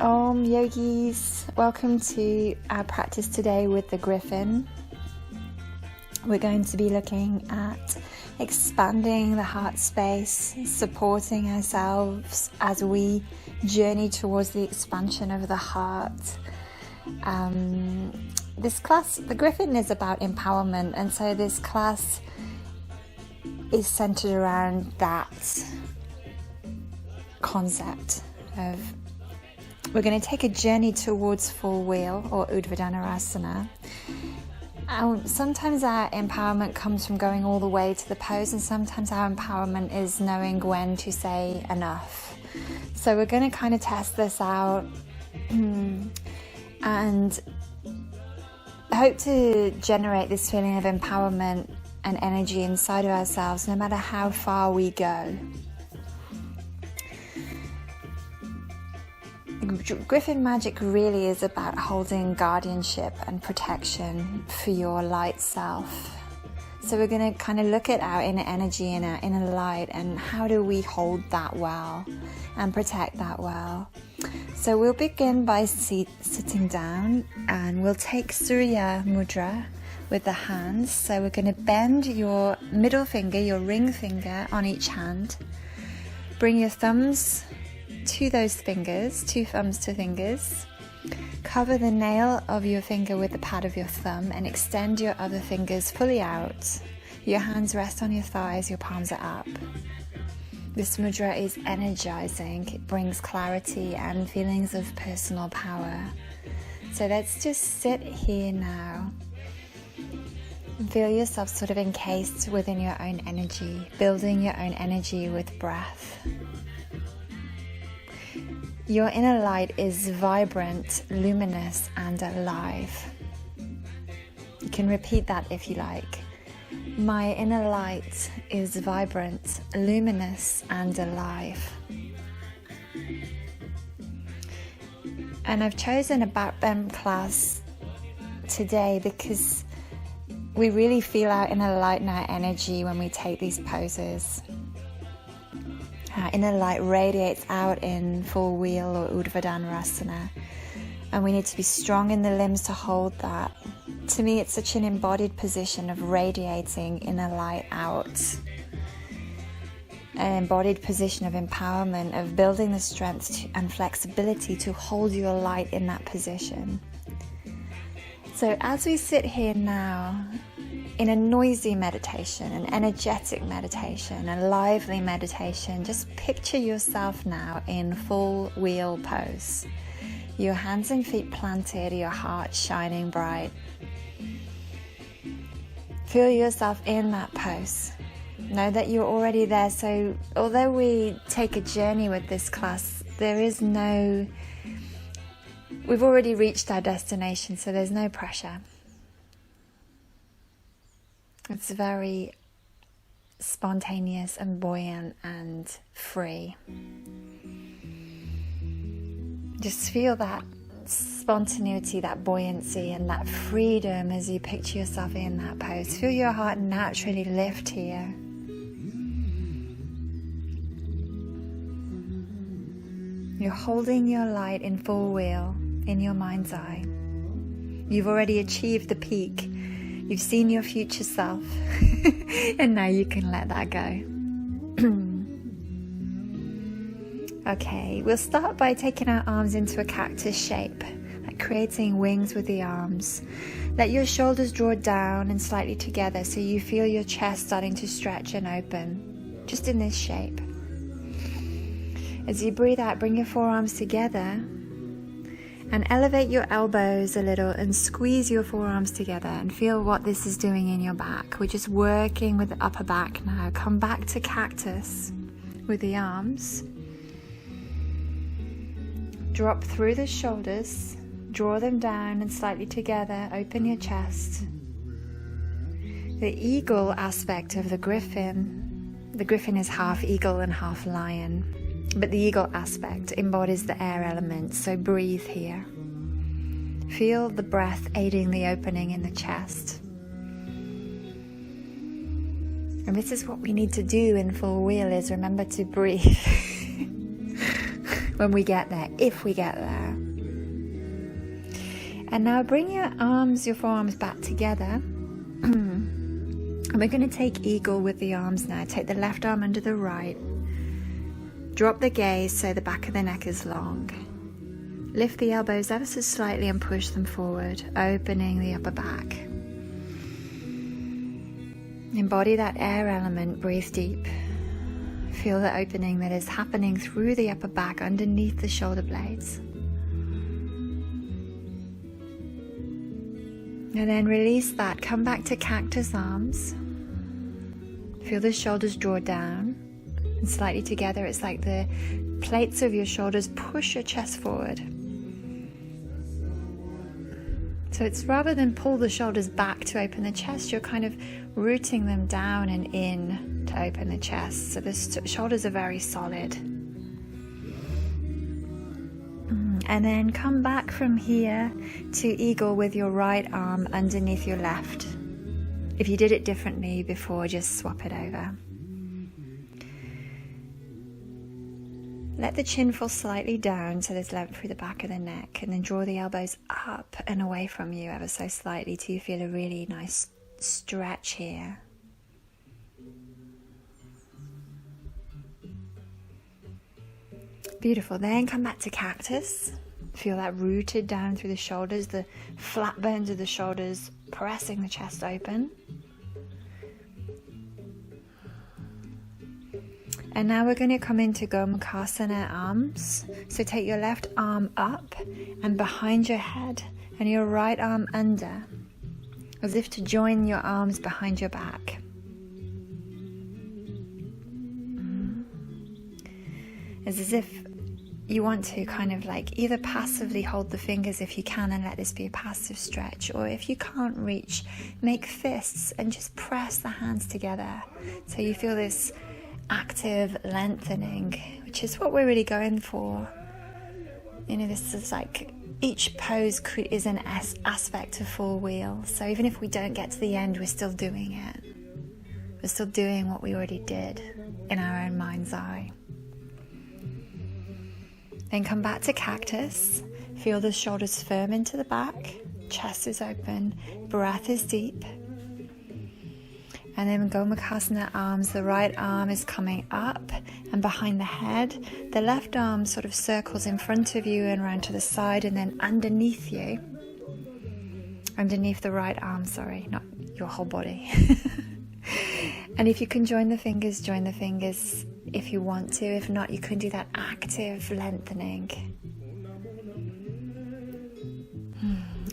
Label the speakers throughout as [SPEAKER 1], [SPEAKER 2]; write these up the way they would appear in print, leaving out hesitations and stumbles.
[SPEAKER 1] Om yogis, welcome to our practice today with the Griffin. We're going to be looking at expanding the heart space, supporting ourselves as we journey towards the expansion of the heart. This class, the Griffin, is about empowerment, and so this class is centered around that concept of we're going to take a journey towards full wheel or Urdhva Dhanurasana. Sometimes our empowerment comes from going all the way to the pose, and sometimes our empowerment is knowing when to say enough. So we're going to kind of test this out and hope to generate this feeling of empowerment and energy inside of ourselves no matter how far we go. Griffin magic really is about holding guardianship and protection for your light self. So we're going to kind of look at our inner energy and our inner light and how do we hold that well and protect that well. So we'll begin by sitting down, and we'll take Surya Mudra with the hands. So we're going to bend your middle finger, your ring finger on each hand. Bring your thumbs to those fingers, 2 thumbs to fingers. Cover the nail of your finger with the pad of your thumb and extend your other fingers fully out. Your hands rest on your thighs, your palms are up. This mudra is energizing. It brings clarity and feelings of personal power. So let's just sit here now. Feel yourself sort of encased within your own energy, building your own energy with breath. Your inner light is vibrant, luminous, and alive. You can repeat that if you like. My inner light is vibrant, luminous, and alive. And I've chosen a Backbending class today because we really feel our inner light and our energy when we take these poses. Our inner light radiates out in full wheel or Urdhva Dhanurasana, and we need to be strong in the limbs to hold that. To me, it's such an embodied position of radiating inner light out, an embodied position of empowerment, of building the strength and flexibility to hold your light in that position. So as we sit here now, in a noisy meditation, an energetic meditation, a lively meditation, just picture yourself now in full wheel pose. Your hands and feet planted, your heart shining bright. Feel yourself in that pose. Know that you're already there. So although we take a journey with this class, we've already reached our destination, so there's no pressure. It's very spontaneous and buoyant and free. Just feel that spontaneity, that buoyancy, and that freedom as you picture yourself in that pose. Feel your heart naturally lift here. You're holding your light in full wheel in your mind's eye. You've already achieved the peak. You've seen your future self, and now you can let that go. Okay, we'll start by taking our arms into a cactus shape, like creating wings with the arms. Let your shoulders draw down and slightly together so you feel your chest starting to stretch and open, just in this shape. As you breathe out, bring your forearms together and elevate your elbows a little and squeeze your forearms together and feel what this is doing in your back. We're just working with the upper back now. Come back to cactus with the arms. Drop through the shoulders, draw them down and slightly together, open your chest. The eagle aspect of the Griffin is half eagle and half lion. But the eagle aspect embodies the air element, so breathe here. Feel the breath aiding the opening in the chest. And this is what we need to do in full wheel, is remember to breathe. when we get there, if we get there. And now bring your forearms back together. And we're going to take eagle with the arms now. Take the left arm under the right. Drop the gaze so the back of the neck is long. Lift the elbows ever so slightly and push them forward, opening the upper back. Embody that air element, breathe deep. Feel the opening that is happening through the upper back underneath the shoulder blades. And then release that, come back to cactus arms. Feel the shoulders draw down and slightly together. It's like the plates of your shoulders push your chest forward. So it's rather than pull the shoulders back to open the chest, you're kind of rooting them down and in to open the chest. So the shoulders are very solid. And then come back from here to eagle with your right arm underneath your left. If you did it differently before, just swap it over. Let the chin fall slightly down so there's length through the back of the neck, and then draw the elbows up and away from you ever so slightly till you feel a really nice stretch here. Beautiful. Then come back to cactus. Feel that rooted down through the shoulders, the flat bones of the shoulders pressing the chest open. And now we're going to come into Gomukhasana arms. So take your left arm up and behind your head and your right arm under, as if to join your arms behind your back. It's as if you want to kind of like either passively hold the fingers if you can and let this be a passive stretch, or if you can't reach, make fists and just press the hands together so you feel this active lengthening, which is what we're really going for. You know, this is like each pose is an aspect of full wheel. So even if we don't get to the end, we're still doing it. We're still doing what we already did in our own mind's eye. Then come back to cactus. Feel the shoulders firm into the back. Chest is open. Breath is deep. And then Gomukhasana arms. The right arm is coming up and behind the head. The left arm sort of circles in front of you and around to the side, and then underneath you. Underneath the right arm, sorry, not your whole body. And if you can join the fingers if you want to. If not, you can do that active lengthening.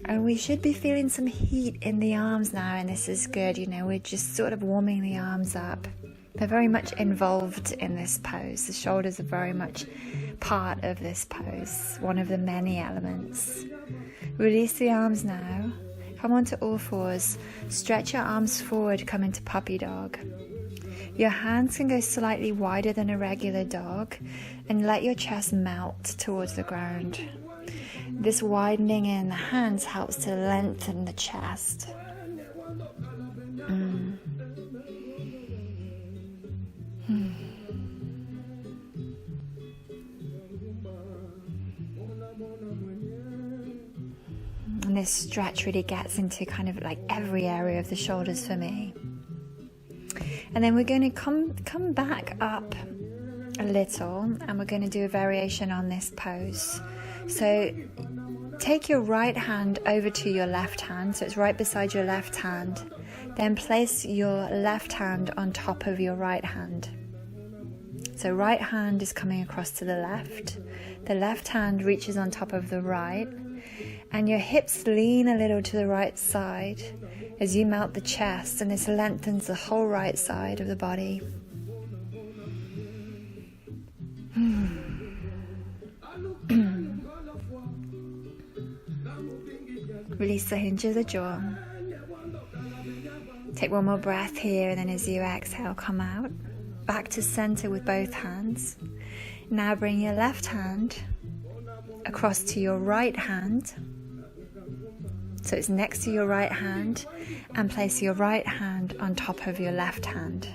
[SPEAKER 1] And we should be feeling some heat in the arms now, and this is good. You know, we're just sort of warming the arms up. They're very much involved in this pose. The shoulders are very much part of this pose, one of the many elements. Release the arms now. Come onto all fours. Stretch your arms forward, come into puppy dog. Your hands can go slightly wider than a regular dog, and let your chest melt towards the ground. This widening in the hands helps to lengthen the chest. And this stretch really gets into kind of like every area of the shoulders for me. And then we're going to come back up a little, and we're going to do a variation on this pose. So take your right hand over to your left hand, so it's right beside your left hand. Then place your left hand on top of your right hand. So right hand is coming across to the left hand reaches on top of the right, and your hips lean a little to the right side as you melt the chest, and this lengthens the whole right side of the body. Release the hinge of the jaw. Take one more breath here, and then as you exhale, come out. Back to center with both hands. Now bring your left hand across to your right hand. So it's next to your right hand, and place your right hand on top of your left hand.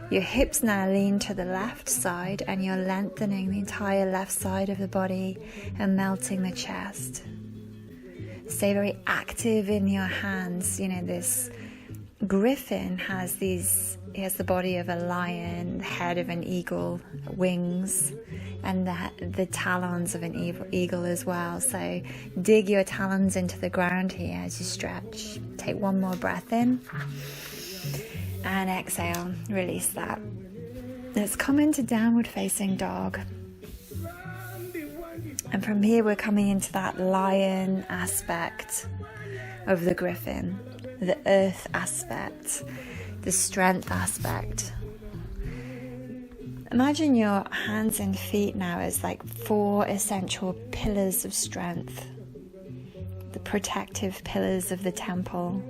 [SPEAKER 1] Your hips now lean to the left side and you're lengthening the entire left side of the body and melting the chest. Stay very active in your hands. You know, this Griffin has he has the body of a lion, the head of an eagle, wings, and the talons of an eagle as well. So dig your talons into the ground here as you stretch. Take one more breath in. And exhale, release that. Let's come into downward facing dog. And from here we're coming into that lion aspect of the Griffin, the earth aspect, the strength aspect. Imagine your hands and feet now as like 4 essential pillars of strength, the protective pillars of the temple.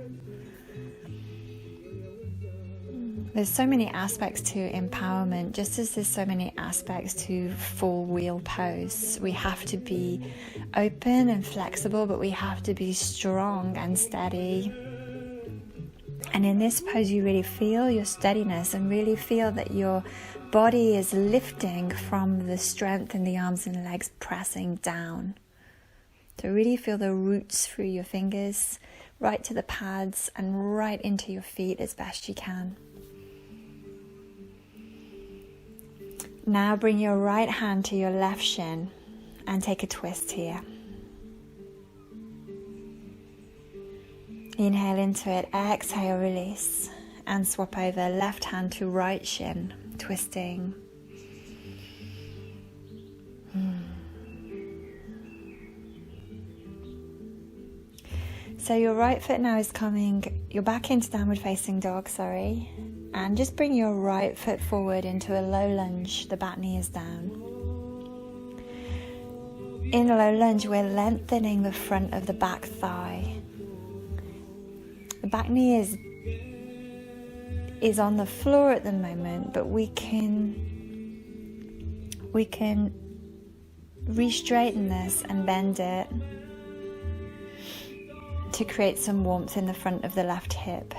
[SPEAKER 1] There's so many aspects to empowerment, just as there's so many aspects to full wheel pose. We have to be open and flexible, but we have to be strong and steady. And in this pose, you really feel your steadiness and really feel that your body is lifting from the strength in the arms and legs, pressing down. So really feel the roots through your fingers, right to the pads and right into your feet as best you can. Now bring your right hand to your left shin and take a twist here. Inhale into it, exhale, release, and swap over left hand to right shin, twisting. So your right foot now is you're back into downward facing dog, and just bring your right foot forward into a low lunge. The back knee is down. In a low lunge, we're lengthening the front of the back thigh. The back knee is on the floor at the moment, but we can re-straighten this and bend it to create some warmth in the front of the left hip.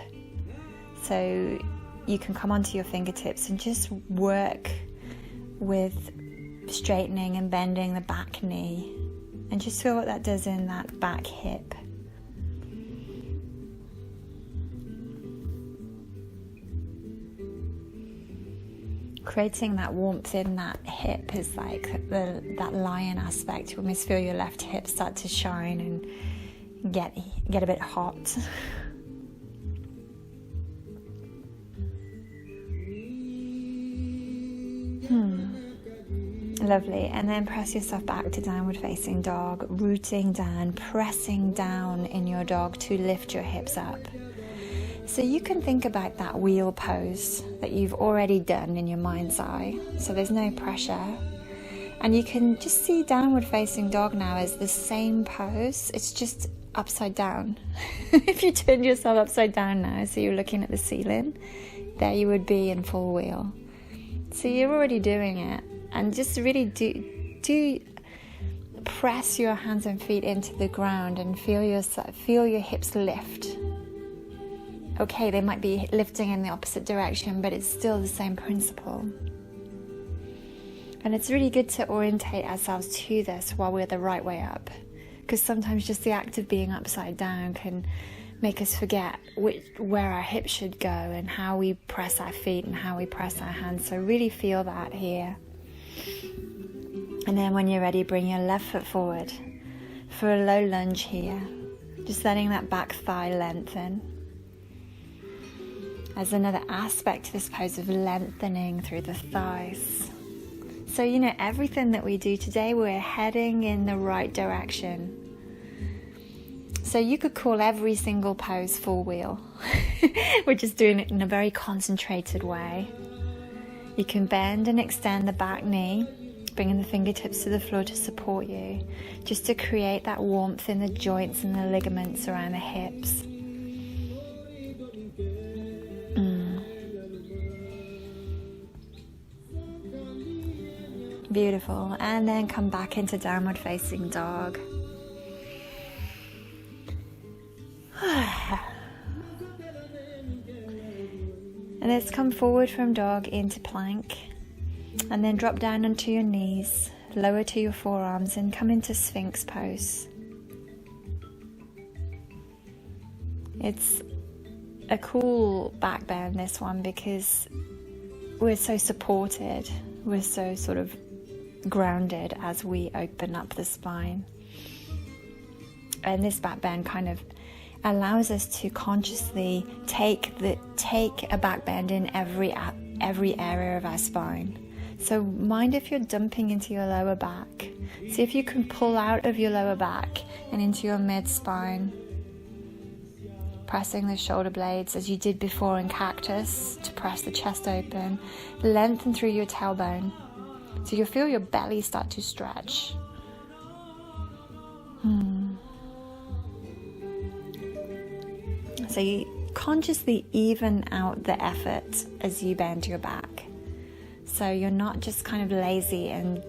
[SPEAKER 1] So you can come onto your fingertips and just work with straightening and bending the back knee, and just feel what that does in that back hip. Creating that warmth in that hip is like that lion aspect. You almost feel your left hip start to shine and get a bit hot. Lovely. And then press yourself back to downward facing dog, rooting down, pressing down in your dog to lift your hips up. So you can think about that wheel pose that you've already done in your mind's eye. So there's no pressure. And you can just see downward facing dog now as the same pose. It's just upside down. If you turned yourself upside down now, so you're looking at the ceiling, there you would be in full wheel. So you're already doing it. And just really do press your hands and feet into the ground and feel your hips lift. Okay, they might be lifting in the opposite direction, but it's still the same principle. And it's really good to orientate ourselves to this while we're the right way up, because sometimes just the act of being upside down can make us forget where our hips should go and how we press our feet and how we press our hands. So really feel that here. And then when you're ready, bring your left foot forward for a low lunge here. Just letting that back thigh lengthen. As another aspect to this pose of lengthening through the thighs. So, everything that we do today, we're heading in the right direction. So you could call every single pose full wheel. We're just doing it in a very concentrated way. You can bend and extend the back knee, bringing the fingertips to the floor to support you, just to create that warmth in the joints and the ligaments around the hips. Beautiful. And then come back into downward facing dog. And And let's come forward from dog into plank, and then drop down onto your knees, lower to your forearms, and come into Sphinx pose. It's a cool back bend, this one, because we're so supported, we're so sort of grounded as we open up the spine. And this back bend kind of allows us to consciously take a back bend in every area of our spine. So mind if you're dumping into your lower back. See if you can pull out of your lower back and into your mid-spine, pressing the shoulder blades as you did before in cactus to press the chest open. Lengthen through your tailbone so you'll feel your belly start to stretch. So you consciously even out the effort as you bend your back. So you're not just kind of lazy and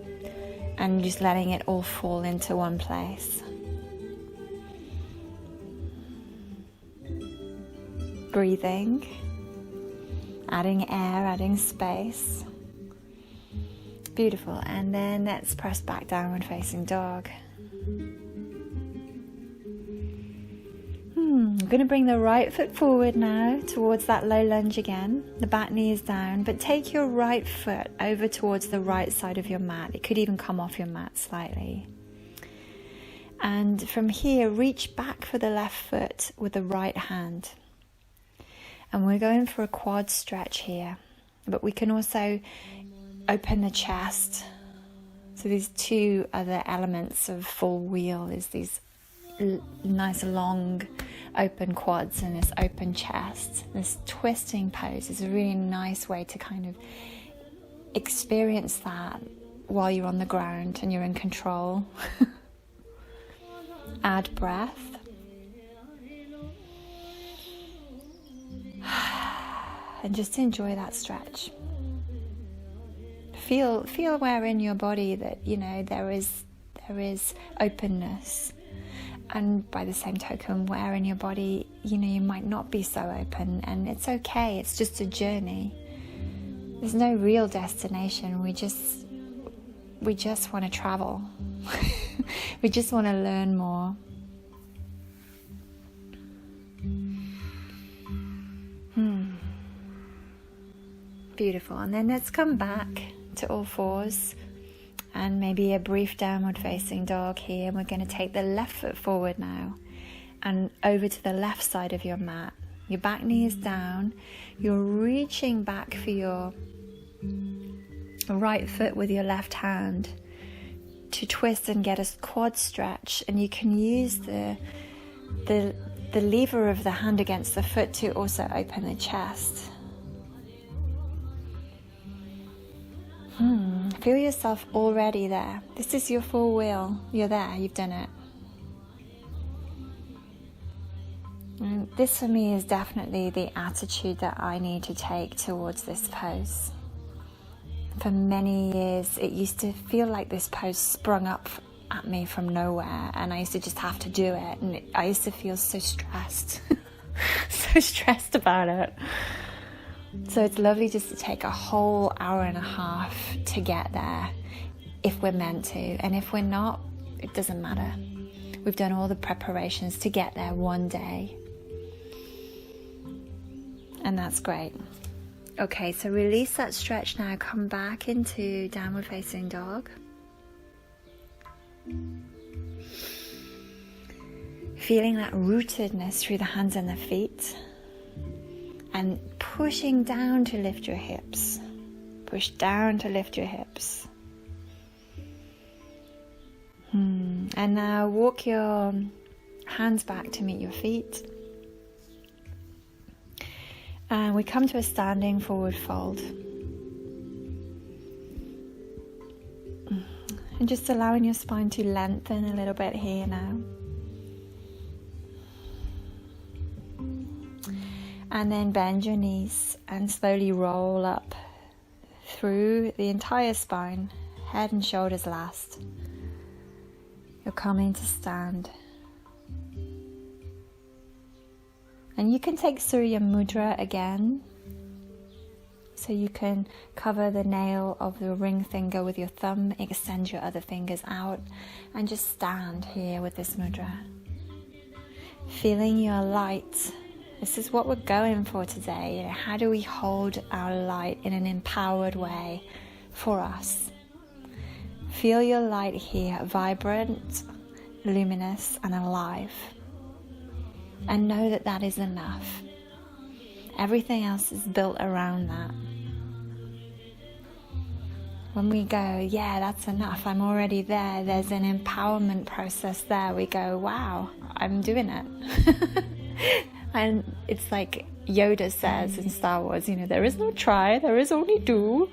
[SPEAKER 1] just letting it all fall into one place. Breathing, adding air, adding space. Beautiful. And then let's press back downward facing dog. I'm going to bring the right foot forward now towards that low lunge again. The back knee is down, but take your right foot over towards the right side of your mat. It could even come off your mat slightly. And from here, reach back for the left foot with the right hand. And we're going for a quad stretch here, but we can also open the chest. So these two other elements of full wheel is these nice long open quads and this open chest. This twisting pose is a really nice way to kind of experience that while you're on the ground and you're in control. Add breath. And just enjoy that stretch. Feel where in your body that, you know, there is openness. And by the same token, where in your body, you know, you might not be so open, and it's okay. It's just a journey. There's no real destination. We just want to travel. We just want to learn more. Beautiful. And then let's come back to all fours. And maybe a brief downward facing dog here. And we're going to take the left foot forward now and over to the left side of your mat. Your back knee is down. You're reaching back for your right foot with your left hand to twist and get a quad stretch. And you can use the lever of the hand against the foot to also open the chest. Feel yourself already there. This is your full wheel. You're there. You've done it. And this for me is definitely the attitude that I need to take towards this pose. For many years, it used to feel like this pose sprung up at me from nowhere, and I used to just have to do it. And I used to feel so stressed, so stressed about it. So it's lovely just to take a whole hour and a half to get there if we're meant to. And if we're not, it doesn't matter. We've done all the preparations to get there one day. And that's great. Okay, so release that stretch now. Come back into downward facing dog. Feeling that rootedness through the hands and the feet. And pushing down to lift your hips. Push down to lift your hips. And now walk your hands back to meet your feet. And we come to a standing forward fold. And just allowing your spine to lengthen a little bit here now. And then bend your knees and slowly roll up through the entire spine, head and shoulders last. You're coming to stand. And you can take Surya Mudra again So you can cover the nail of your ring finger with your thumb, extend your other fingers out, and just stand here with this mudra. Feeling your light. This is what we're going for today. How do we hold our light in an empowered way for us? Feel your light here, vibrant, luminous, and alive. And know that that is enough. Everything else is built around that. When we go, yeah, that's enough, I'm already there, there's an empowerment process there. We go, wow, I'm doing it. And it's like Yoda says in Star Wars, there is no try, there is only do.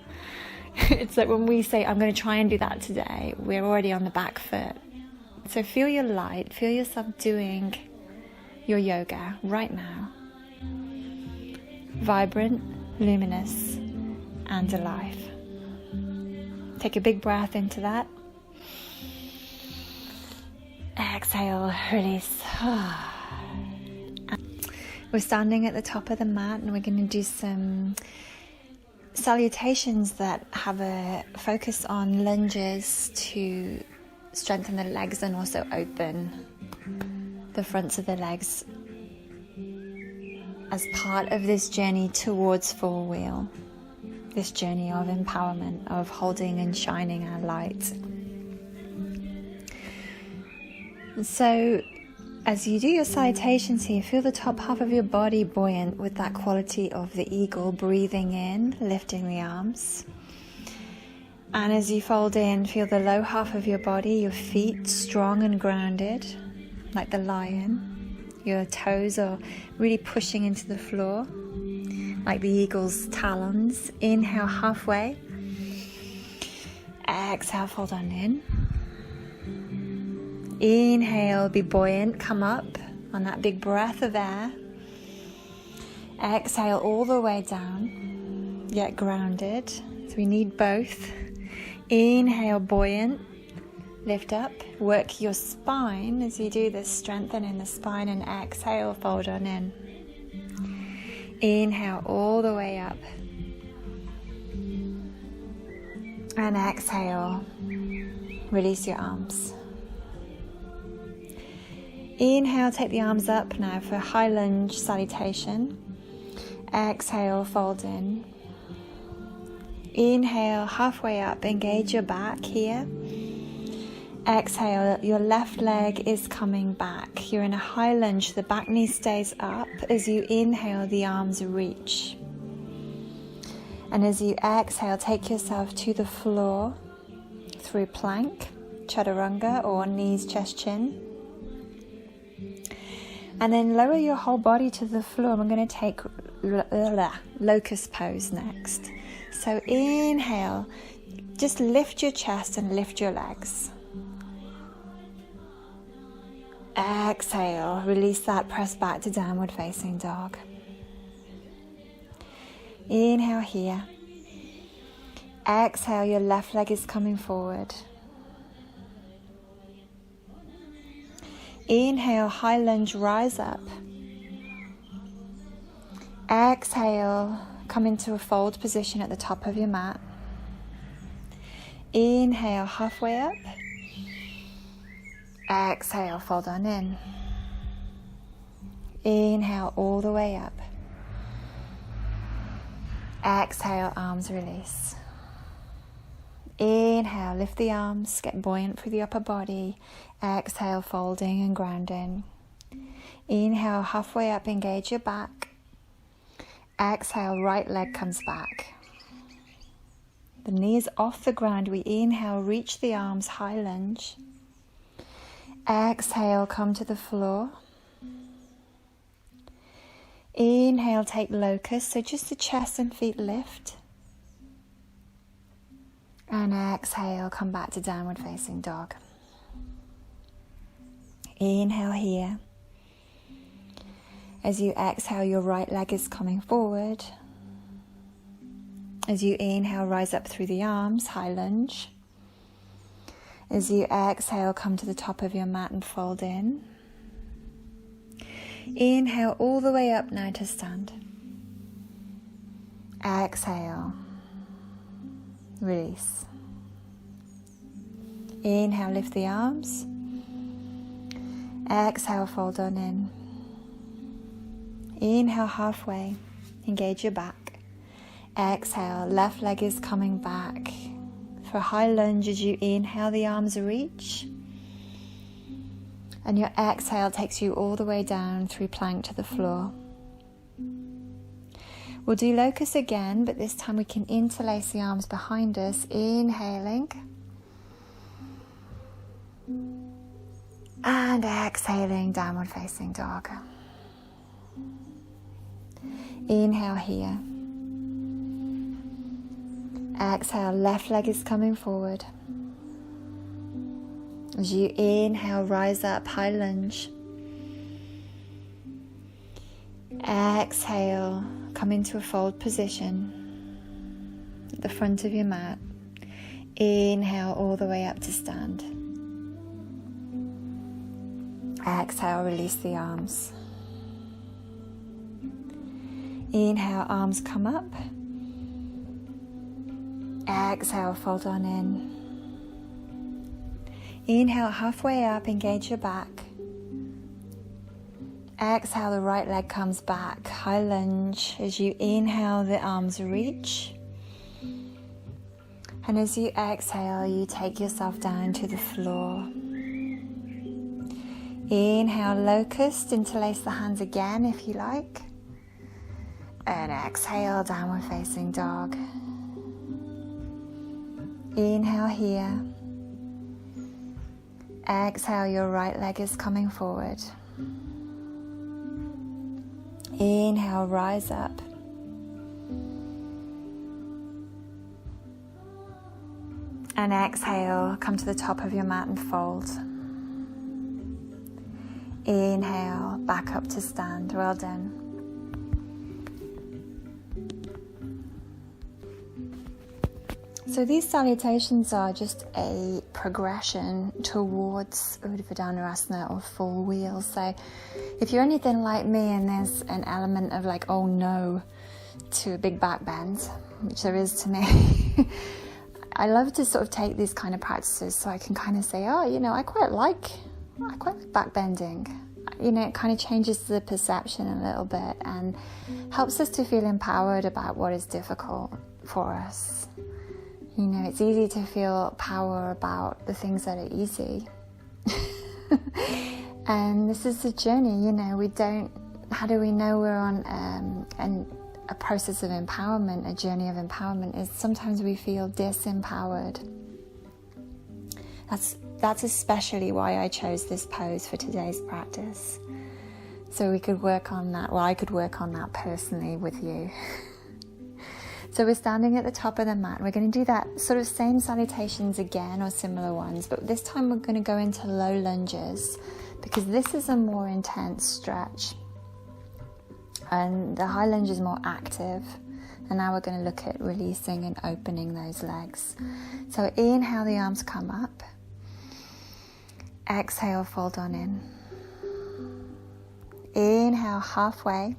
[SPEAKER 1] It's like when we say, I'm going to try and do that today, we're already on the back foot. So feel your light, feel yourself doing your yoga right now. Vibrant, luminous, and alive. Take a big breath into that. Exhale, release. We're standing at the top of the mat and we're going to do some salutations that have a focus on lunges to strengthen the legs and also open the fronts of the legs as part of this journey towards full wheel, this journey of empowerment, of holding and shining our light. So as you do your salutations here, feel the top half of your body buoyant with that quality of the eagle, breathing in, lifting the arms. And as you fold in, feel the low half of your body, your feet strong and grounded, like the lion. Your toes are really pushing into the floor, like the eagle's talons. Inhale halfway. Exhale, fold on in. Inhale, be buoyant, come up on that big breath of air. Exhale all the way down, yet grounded. So we need both. Inhale, buoyant, lift up, work your spine as you do this, strengthening the spine, and exhale, fold on in. Inhale all the way up. And exhale, release your arms. Inhale, take the arms up now for high lunge salutation. Exhale, fold in. Inhale, halfway up, engage your back here. Exhale, your left leg is coming back. You're in a high lunge, the back knee stays up. As you inhale, the arms reach. And as you exhale, take yourself to the floor through plank, chaturanga, or knees, chest, chin. And then lower your whole body to the floor. We're going to take locust pose next. So inhale, just lift your chest and lift your legs. Exhale, release that, press back to downward facing dog. Inhale here. Exhale, your left leg is coming forward. Inhale, high lunge, rise up. Exhale, come into a fold position at the top of your mat. Inhale, halfway up. Exhale, fold on in. Inhale, all the way up. Exhale, arms release. Inhale, lift the arms, get buoyant through the upper body. Exhale, folding and grounding. Inhale, halfway up, engage your back. Exhale, right leg comes back. The knees off the ground. We inhale, reach the arms, high lunge. Exhale, come to the floor. Inhale, take locust, so just the chest and feet lift. And exhale, come back to downward facing dog. Inhale here. As you exhale, your right leg is coming forward. As you inhale, rise up through the arms, high lunge. As you exhale, come to the top of your mat and fold in. Inhale all the way up now to stand. Exhale. Release. Inhale, lift the arms. Exhale, fold on in. Inhale, halfway. Engage your back. Exhale, left leg is coming back. For a high lunge, as you inhale, the arms reach. And your exhale takes you all the way down through plank to the floor. We'll do locust again, but this time we can interlace the arms behind us, inhaling. And exhaling, downward facing dog. Inhale here. Exhale, left leg is coming forward. As you inhale, rise up, high lunge. Exhale, come into a fold position at the front of your mat. Inhale all the way up to stand. Exhale, release the arms. Inhale, arms come up. Exhale, fold on in. Inhale, halfway up, engage your back. Exhale, the right leg comes back, high lunge. As you inhale, the arms reach. And as you exhale, you take yourself down to the floor. Inhale, locust, interlace the hands again if you like. And exhale, downward facing dog. Inhale here. Exhale, your right leg is coming forward. Inhale, rise up. And exhale, come to the top of your mat and fold. Inhale, back up to stand. Well done. So these salutations are just a progression towards Urdhva Dhanurasana or full wheel. So if you're anything like me and there's an element of like, oh no, to a big back bend, which there is to me, I love to sort of take these kind of practices so I can kind of say, oh, you know, I quite like back bending. You know, it kind of changes the perception a little bit and helps us to feel empowered about what is difficult for us. You know, it's easy to feel power about the things that are easy. And this is a journey, you know, how do we know we're on a process of empowerment, a journey of empowerment, is sometimes we feel disempowered. That's especially why I chose this pose for today's practice. So we could work on that, well, I could work on that personally with you. So we're standing at the top of the mat. We're going to do that sort of same salutations again, or similar ones, but this time we're going to go into low lunges because this is a more intense stretch. And the high lunge is more active. And now we're going to look at releasing and opening those legs. So inhale, the arms come up. Exhale, fold on in. Inhale, halfway.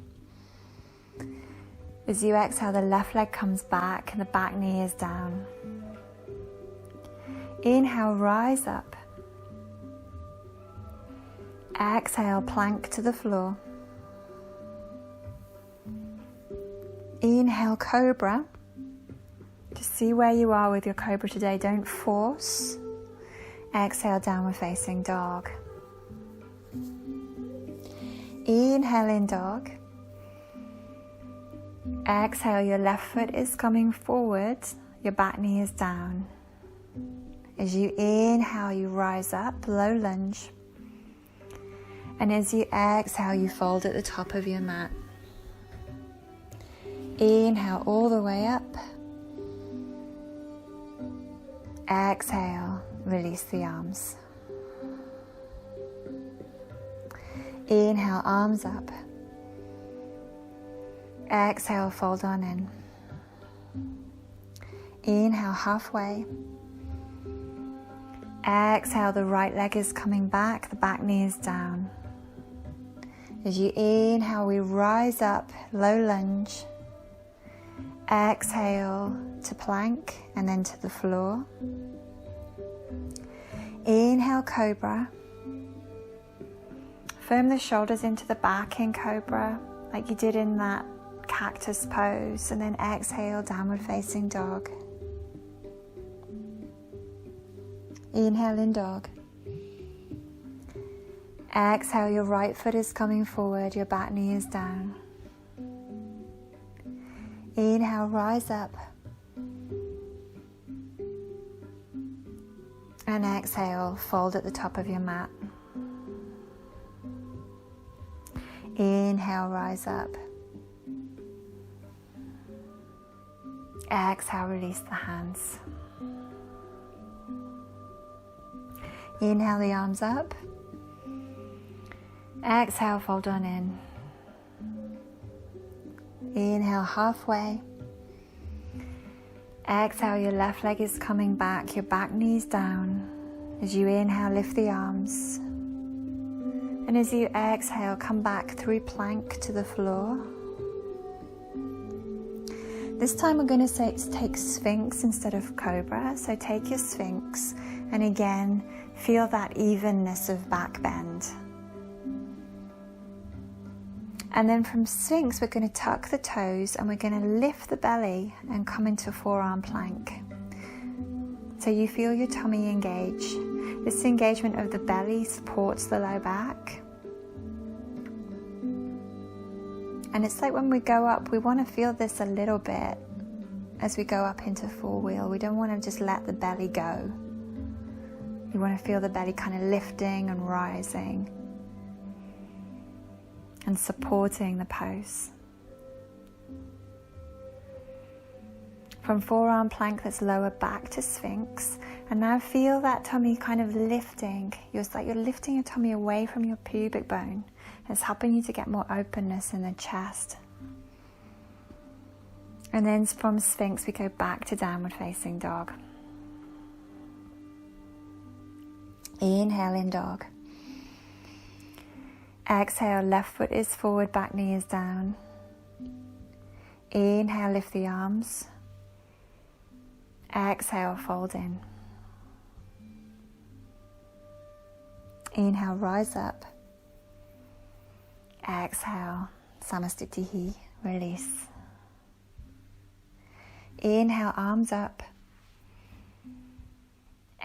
[SPEAKER 1] As you exhale, the left leg comes back and the back knee is down. Inhale, rise up. Exhale, plank to the floor. Inhale, cobra. Just see where you are with your cobra today. Don't force. Exhale, downward facing dog. Inhale in dog. Exhale, your left foot is coming forward, your back knee is down. As you inhale, you rise up, low lunge. And as you exhale, you fold at the top of your mat. Inhale all the way up. Exhale, release the arms. Inhale, arms up. Exhale, fold on in. Inhale, halfway. Exhale, the right leg is coming back, the back knee is down. As you inhale, we rise up, low lunge. Exhale to plank and then to the floor. Inhale, cobra. Firm the shoulders into the back in cobra, like you did in that cactus pose, and then exhale, downward facing dog. Inhale in dog. Exhale, your right foot is coming forward, your back knee is down. Inhale, rise up. And exhale, fold at the top of your mat. Inhale, rise up. Exhale, release the hands. Inhale the arms up. Exhale, fold on in. Inhale, halfway. Exhale, your left leg is coming back, your back knee's down. As you inhale, lift the arms. And as you exhale, come back through plank to the floor. This time we're going to take Sphinx instead of Cobra. So take your Sphinx and again, feel that evenness of back bend. And then from Sphinx, we're going to tuck the toes and we're going to lift the belly and come into forearm plank. So you feel your tummy engage. This engagement of the belly supports the low back. And it's like when we go up, we want to feel this a little bit as we go up into full wheel. We don't want to just let the belly go. You want to feel the belly kind of lifting and rising and supporting the pose. From forearm plank, let's lower back to Sphinx. And now feel that tummy kind of lifting. It's like you're lifting your tummy away from your pubic bone. It's helping you to get more openness in the chest. And then from Sphinx, we go back to downward facing dog. Inhale in dog. Exhale, left foot is forward, back knee is down. Inhale, lift the arms. Exhale, fold in. Inhale, rise up. Exhale, Samastitihi, release. Inhale, arms up.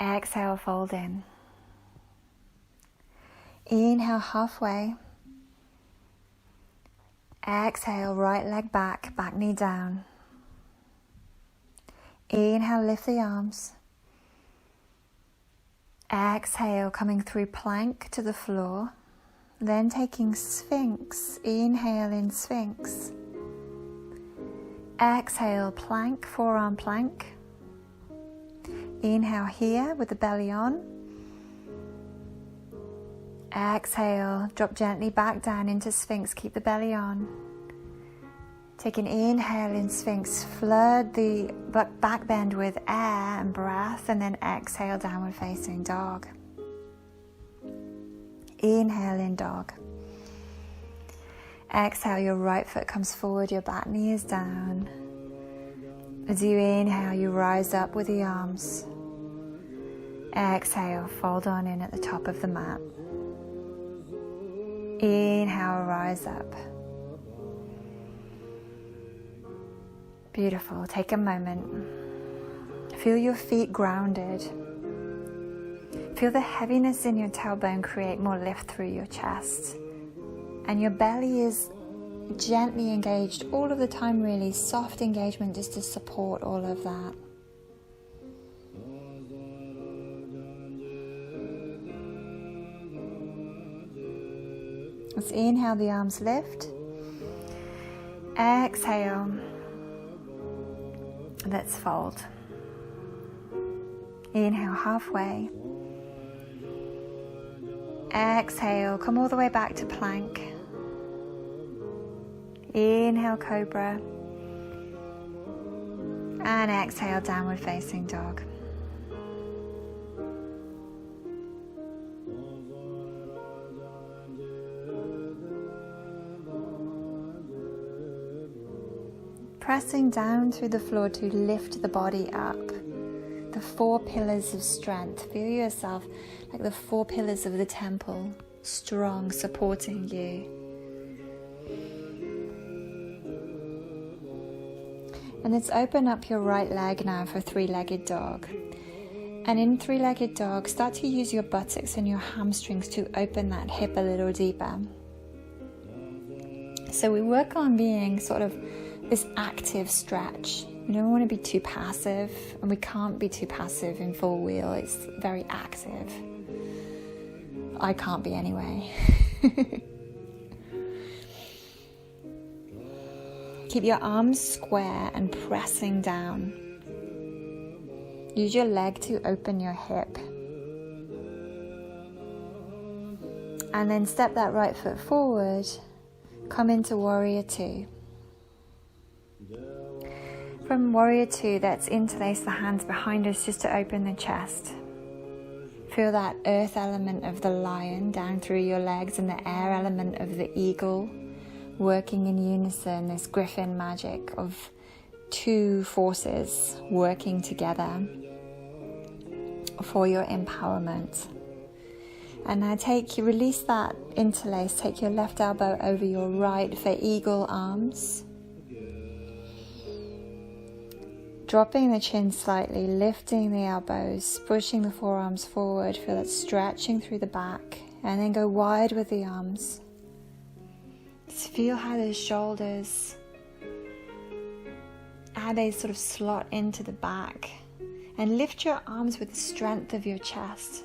[SPEAKER 1] Exhale, fold in. Inhale, halfway. Exhale, right leg back, back knee down. Inhale, lift the arms. Exhale, coming through plank to the floor. Then taking Sphinx, inhale in Sphinx. Exhale, plank, forearm plank. Inhale here with the belly on. Exhale, drop gently back down into Sphinx, keep the belly on. Take an inhale in Sphinx, flood the back bend with air and breath, and then exhale, downward facing dog. Inhale in dog. Exhale, your right foot comes forward, your back knee is down. As you inhale, you rise up with the arms. Exhale, fold on in at the top of the mat. Inhale, rise up. Beautiful. Take a moment. Feel your feet grounded. Feel the heaviness in your tailbone create more lift through your chest. And your belly is gently engaged all of the time, really. Soft engagement just to support all of that. Let's inhale, the arms lift. Exhale. Let's fold. Inhale, halfway. Exhale, come all the way back to plank. Inhale, cobra. And exhale, downward facing dog. pressing down through the floor to lift the body up. The 4 pillars of strength. Feel yourself like the 4 pillars of the temple, strong, supporting you. And let's open up your right leg now for 3-legged dog. And in 3-legged dog, start to use your buttocks and your hamstrings to open that hip a little deeper. So we work on being sort of this active stretch. We don't want to be too passive, and we can't be too passive in full wheel. It's very active. I can't be anyway. Keep your arms square and pressing down. Use your leg to open your hip. And then step that right foot forward. Come into Warrior 2. From Warrior 2, let's interlace the hands behind us just to open the chest. Feel that earth element of the lion down through your legs and the air element of the eagle working in unison, this Griffin magic of 2 forces working together for your empowerment. And now release that interlace, take your left elbow over your right for eagle arms. Dropping the chin slightly, lifting the elbows, pushing the forearms forward, feel that stretching through the back, and then go wide with the arms. Just feel how the shoulders, how they sort of slot into the back, and lift your arms with the strength of your chest.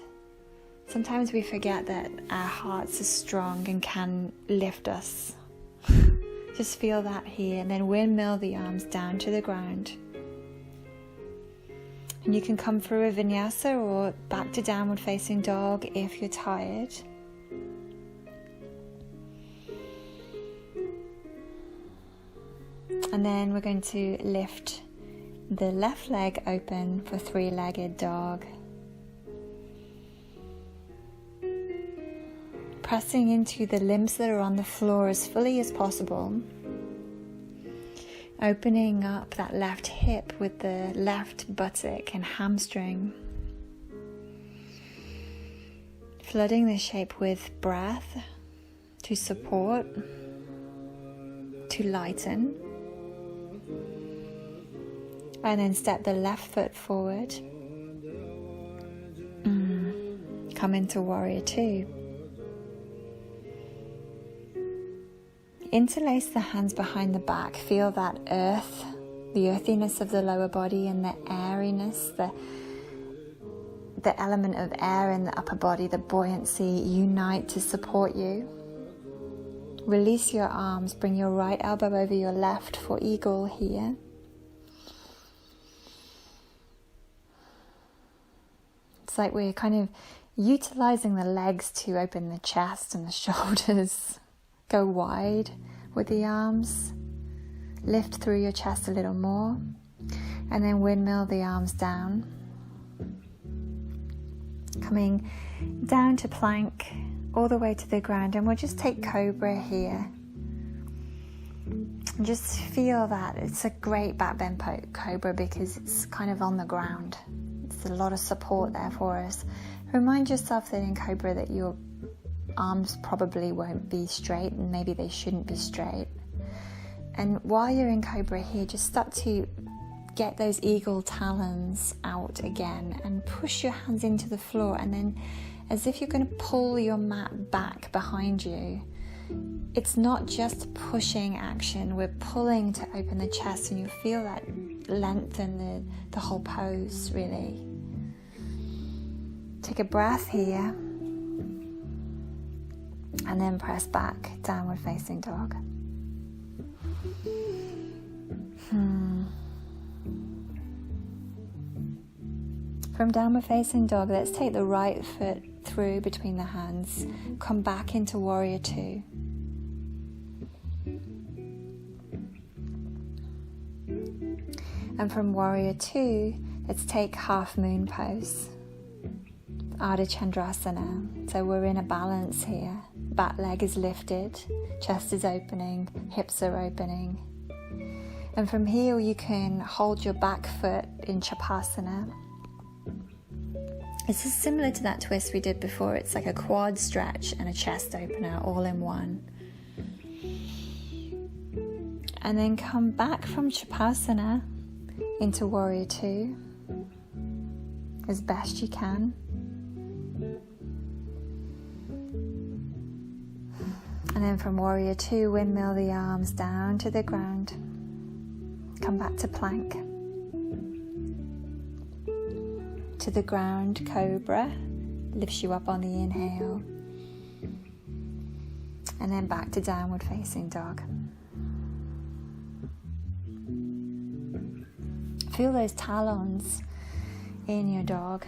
[SPEAKER 1] Sometimes we forget that our hearts are strong and can lift us. Just feel that here, and then windmill the arms down to the ground. And you can come through a vinyasa or back to downward facing dog if you're tired. And then we're going to lift the left leg open for 3-legged dog. Pressing into the limbs that are on the floor as fully as possible. Opening up that left hip with the left buttock and hamstring. Flooding the shape with breath to support, to lighten. And then step the left foot forward. Come into Warrior 2. Interlace the hands behind the back. Feel that earth, the earthiness of the lower body, and the airiness, the element of air in the upper body, the buoyancy, unite to support you. Release your arms. Bring your right elbow over your left for eagle here. It's like we're kind of utilizing the legs to open the chest and the shoulders. Go wide with the arms. Lift through your chest a little more. And then windmill the arms down. Coming down to plank all the way to the ground. And we'll just take Cobra here. And just feel that. It's a great back bend Cobra because it's kind of on the ground. It's a lot of support there for us. Remind yourself that in Cobra that your arms probably won't be straight, and maybe they shouldn't be straight. And while you're in Cobra here, just start to get those eagle talons out again and push your hands into the floor, and then as if you're going to pull your mat back behind you. It's not just pushing action, we're pulling to open the chest, and you feel that lengthen the whole pose really. Take a breath here. And then press back, downward facing dog. From downward facing dog, let's take the right foot through between the hands. Come back into Warrior 2. And from Warrior 2, let's take half moon pose. Ardha Chandrasana. So we're in a balance here. Back leg is lifted, chest is opening, hips are opening. And from here you can hold your back foot in Chapasana. This is similar to that twist we did before. It's like a quad stretch and a chest opener all in one. And then come back from Chapasana into Warrior Two as best you can. And then from Warrior Two, windmill the arms down to the ground. Come back to plank. To the ground, cobra. Lifts you up on the inhale. And then back to downward facing dog. Feel those talons in your dog.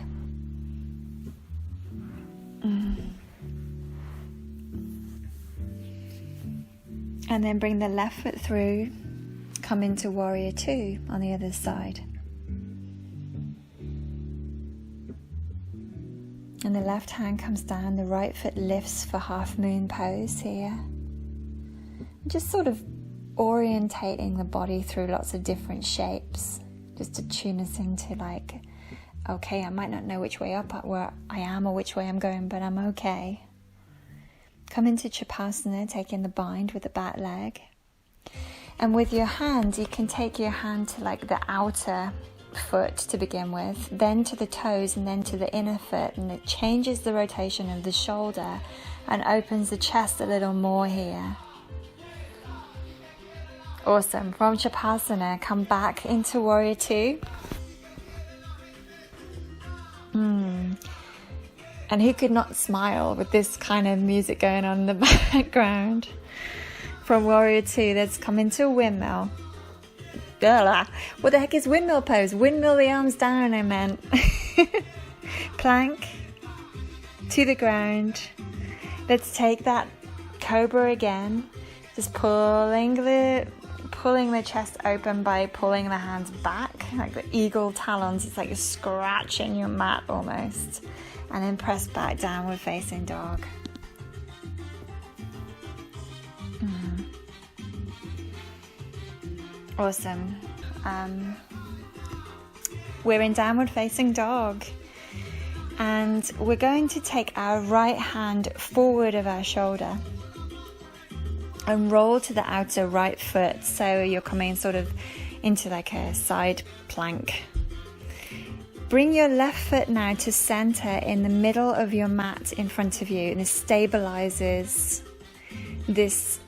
[SPEAKER 1] And then bring the left foot through. Come into Warrior Two on the other side. And the left hand comes down, the right foot lifts for half moon pose here. Just sort of orientating the body through lots of different shapes, just to tune us into like, okay, I might not know which way up where I am or which way I'm going, but I'm okay. Come into Chapasana, taking the bind with the back leg. And with your hand, you can take your hand to like the outer foot to begin with, then to the toes, and then to the inner foot, and it changes the rotation of the shoulder and opens the chest a little more here. Awesome. From Chapasana, come back into Warrior Two. And who could not smile with this kind of music going on in the background? From Warrior Two, let's come into a windmill. What the heck is windmill pose? Windmill the arms down, I meant. Plank to the ground. Let's take that cobra again. Just pulling the chest open by pulling the hands back, like the eagle talons. It's like you're scratching your mat almost. And then press back, downward facing dog. Awesome. We're in downward facing dog. And we're going to take our right hand forward of our shoulder and roll to the outer right foot. So you're coming sort of into like a side plank. Bring your left foot now to center in the middle of your mat in front of you, and this stabilizes this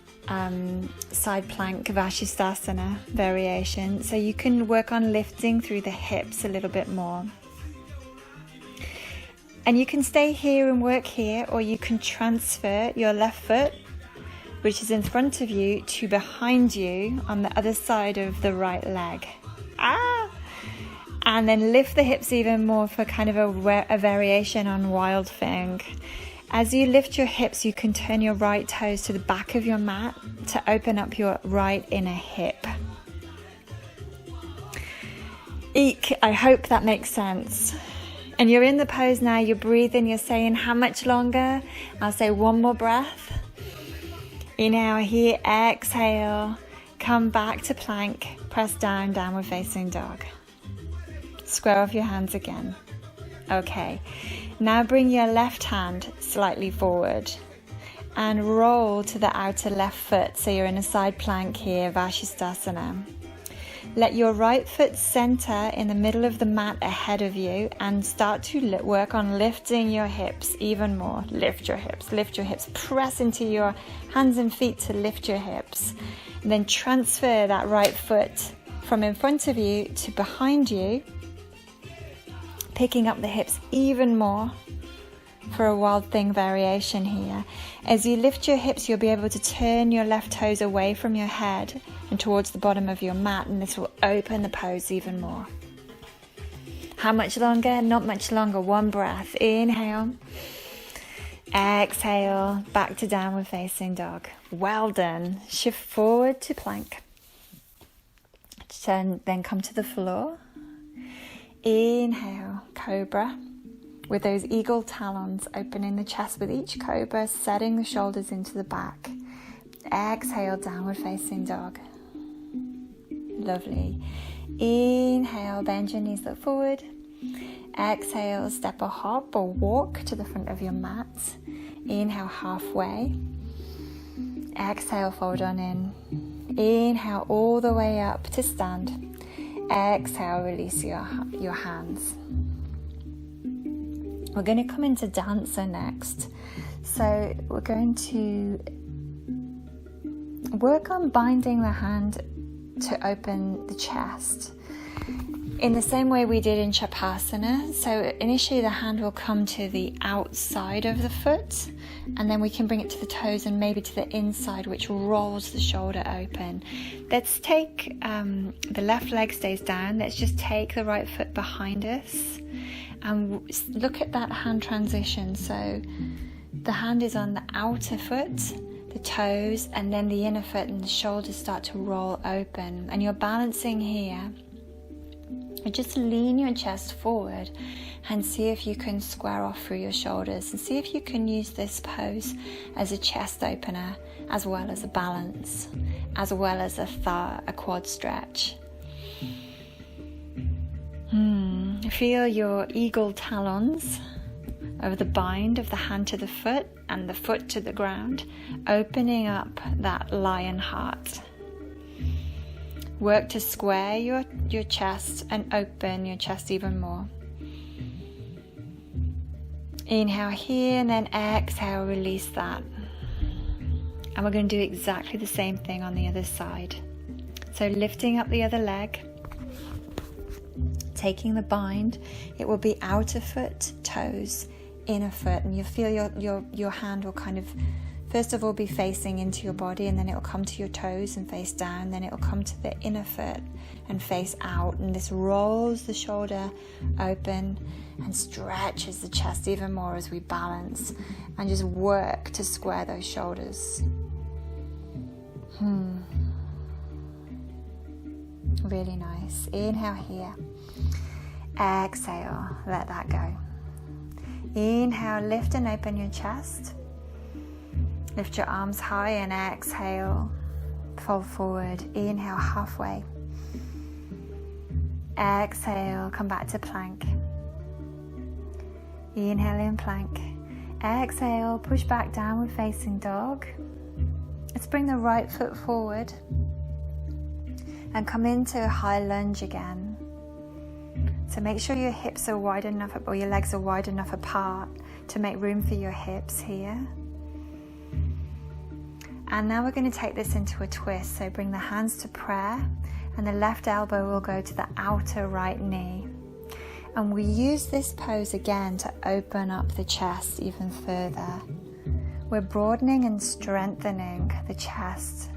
[SPEAKER 1] side plank Vashisthasana variation. So you can work on lifting through the hips a little bit more. And you can stay here and work here, or you can transfer your left foot, which is in front of you, to behind you on the other side of the right leg. And then lift the hips even more for kind of a variation on Wild Thing. As you lift your hips, you can turn your right toes to the back of your mat to open up your right inner hip. Eek, I hope that makes sense. And you're in the pose now, you're breathing, you're saying, how much longer? I'll say one more breath. Inhale here, exhale, come back to plank, press down, downward facing dog. Square off your hands again. Okay, now bring your left hand slightly forward and roll to the outer left foot. So you're in a side plank here, Vashisthasana. Let your right foot center in the middle of the mat ahead of you and start to work on lifting your hips even more. Lift your hips, press into your hands and feet to lift your hips. And then transfer that right foot from in front of you to behind you, picking up the hips even more for a Wild Thing variation here. As you lift your hips, you'll be able to turn your left toes away from your head and towards the bottom of your mat, and this will open the pose even more. How much longer? Not much longer. One breath. Inhale. Exhale. Back to downward facing dog. Well done. Shift forward to plank. Then come to the floor. Inhale, cobra, with those eagle talons opening the chest with each cobra, setting the shoulders into the back. Exhale, downward facing dog. Lovely. Inhale, bend your knees, look forward. Exhale, step or hop or walk to the front of your mat. Inhale, halfway. Exhale, fold on in. Inhale, all the way up to stand. Exhale, release your hands. We're going to come into dancer next. So we're going to work on binding the hand to open the chest in the same way we did in Shavasana. So initially the hand will come to the outside of the foot, and then we can bring it to the toes and maybe to the inside, which rolls the shoulder open. Let's take, the left leg stays down. Let's just take the right foot behind us and look at that hand transition. So the hand is on the outer foot, the toes, and then the inner foot, and the shoulders start to roll open. And you're balancing here. Just lean your chest forward and see if you can square off through your shoulders, and see if you can use this pose as a chest opener, as well as a balance, as well as a quad stretch. Feel your eagle talons over the bind of the hand to the foot and the foot to the ground, opening up that lion heart. Work to square your chest and open your chest even more. Inhale here, and then exhale, release that. And we're going to do exactly the same thing on the other side. So lifting up the other leg, taking the bind, it will be outer foot, toes, inner foot, and you feel your hand will kind of first of all be facing into your body, and then it will come to your toes and face down, then it will come to the inner foot and face out, and this rolls the shoulder open and stretches the chest even more as we balance and just work to square those shoulders. Really nice. Inhale here. Exhale, let that go. Inhale, lift and open your chest. Lift your arms high and exhale, fold forward. Inhale, halfway. Exhale, come back to plank. Inhale in plank. Exhale, push back, downward facing dog. Let's bring the right foot forward and come into a high lunge again. So make sure your hips are wide enough, or your legs are wide enough apart to make room for your hips here. And now we're going to take this into a twist. So bring the hands to prayer, and the left elbow will go to the outer right knee. And we use this pose again to open up the chest even further. We're broadening and strengthening the chest.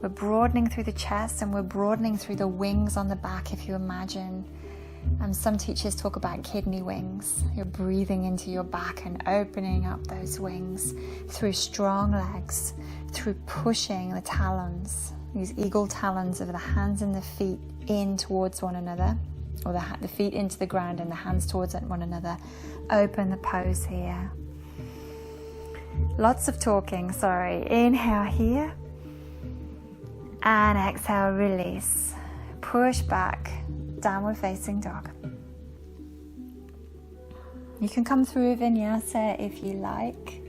[SPEAKER 1] We're broadening through the chest, and we're broadening through the wings on the back, if you imagine. Some teachers talk about kidney wings. You're breathing into your back and opening up those wings through strong legs, through pushing the talons, these eagle talons of the hands and the feet in towards one another, or the feet into the ground and the hands towards one another. Open the pose here. Lots of talking, sorry. Inhale here. And exhale, release. Push back, downward facing dog. You can come through vinyasa if you like.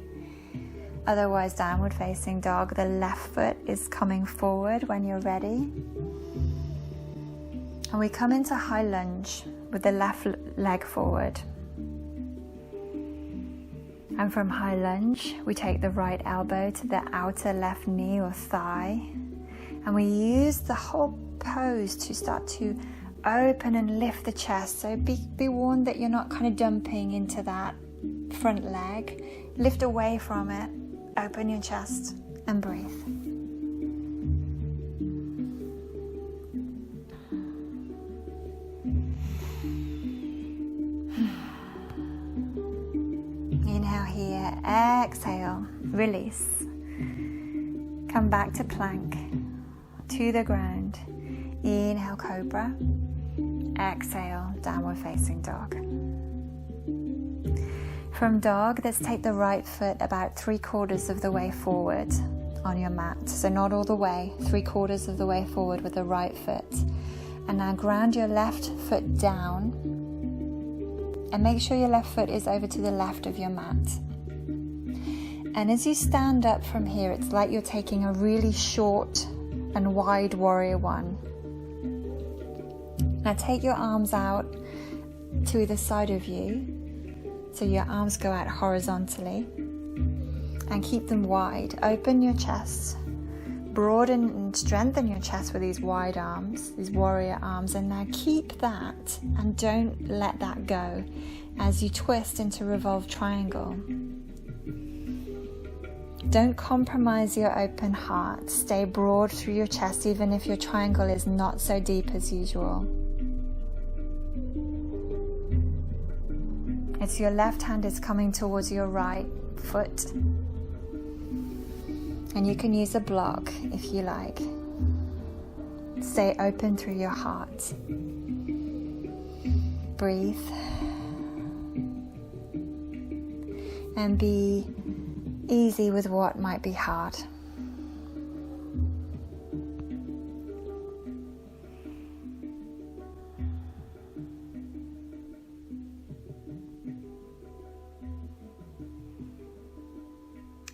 [SPEAKER 1] Otherwise, downward facing dog. The left foot is coming forward when you're ready. And we come into high lunge with the left leg forward. And from high lunge, we take the right elbow to the outer left knee or thigh. And we use the whole pose to start to open and lift the chest. So be warned that you're not kind of dumping into that front leg. Lift away from it. Open your chest and breathe. Inhale here, exhale, release. Come back to plank, to the ground. Inhale, cobra. Exhale, downward facing dog. From dog, let's take the right foot about 3/4 of the way forward. on your mat. So not all the way, 3/4 of the way forward with the right foot. And now ground your left foot down and make sure your left foot is over to the left of your mat. And as you stand up from here, it's like you're taking a really short and wide warrior one. Now take your arms out to either side of you, so your arms go out horizontally, and keep them wide. Open your chest, broaden and strengthen your chest with these wide arms, these warrior arms, and now keep that and don't let that go as you twist into revolved triangle. Don't compromise your open heart. Stay broad through your chest even if your triangle is not so deep as usual. It's your left hand is coming towards your right foot. And you can use a block if you like. Stay open through your heart. Breathe. And be easy with what might be hard.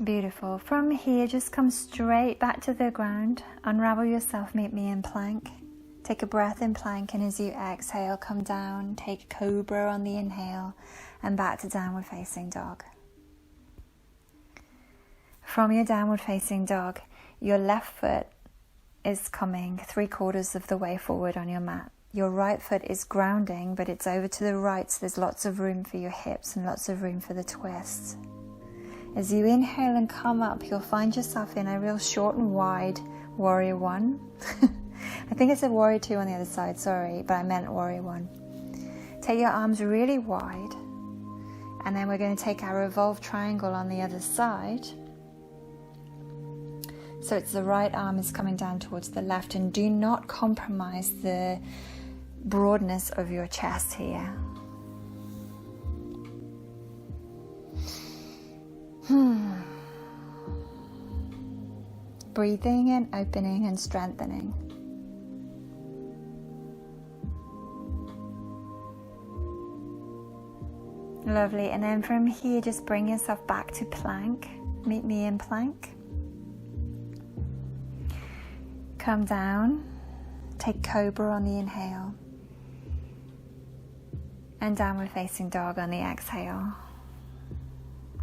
[SPEAKER 1] Beautiful. From here, just come straight back to the ground. Unravel yourself, meet me in plank. Take a breath in plank, and as you exhale, come down. Take cobra on the inhale and back to downward facing dog. From your downward facing dog, your left foot is coming 3/4 of the way forward on your mat. Your right foot is grounding, but it's over to the right, so there's lots of room for your hips and lots of room for the twists. As you inhale and come up, you'll find yourself in a real short and wide warrior one. I think it's a warrior two on the other side, sorry, but I meant warrior one. Take your arms really wide, and then we're going to take our revolved triangle on the other side. So it's the right arm is coming down towards the left, and do not compromise the broadness of your chest here. Breathing and opening and strengthening. Lovely. And then from here, just bring yourself back to plank. Meet me in plank. Come down. Take cobra on the inhale. And downward facing dog on the exhale.